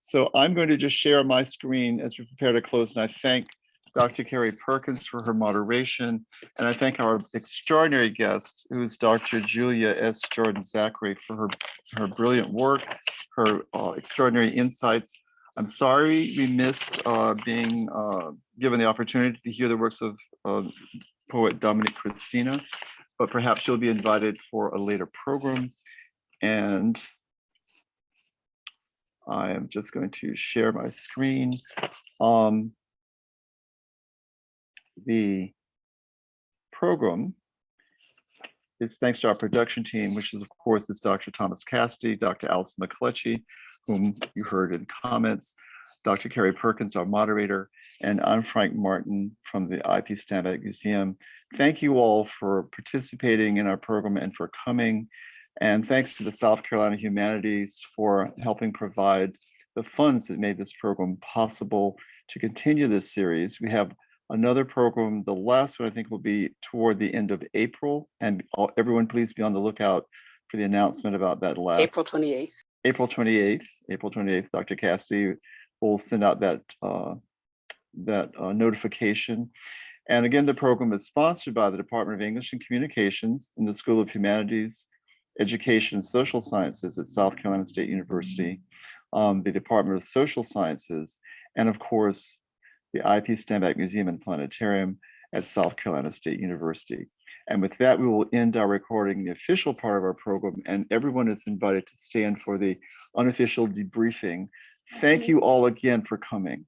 So I'm going to just share my screen as we prepare to close. And I thank Dr. Carrie Perkins for her moderation. And I thank our extraordinary guest, who is Dr. Julia S. Jordan Zachary, for her brilliant work, her extraordinary insights. I'm sorry we missed being given the opportunity to hear the works of poet Dominic Christina, but perhaps she'll be invited for a later program. And I am just going to share my screen. The program is thanks to our production team, which is, of course, is Dr. Thomas Cassidy, Dr. Allison McCletchie, whom you heard in comments, Dr. Carrie Perkins, our moderator, and I'm Frank Martin from the IP Steinbeck Museum. Thank you all for participating in our program and for coming. And thanks to the South Carolina Humanities for helping provide the funds that made this program possible to continue this series. We have another program, the last one I think will be toward the end of April. And everyone please be on the lookout for the announcement about that last. April 28th. April 28th, Dr. Cassidy will send out that, notification. And again, the program is sponsored by the Department of English and Communications in the School of Humanities, Education and Social Sciences at South Carolina State University, the Department of Social Sciences, and of course, the IP Steinbeck Museum and Planetarium at South Carolina State University. And with that, we will end our recording, the official part of our program, and everyone is invited to stand for the unofficial debriefing. Thank you all again for coming.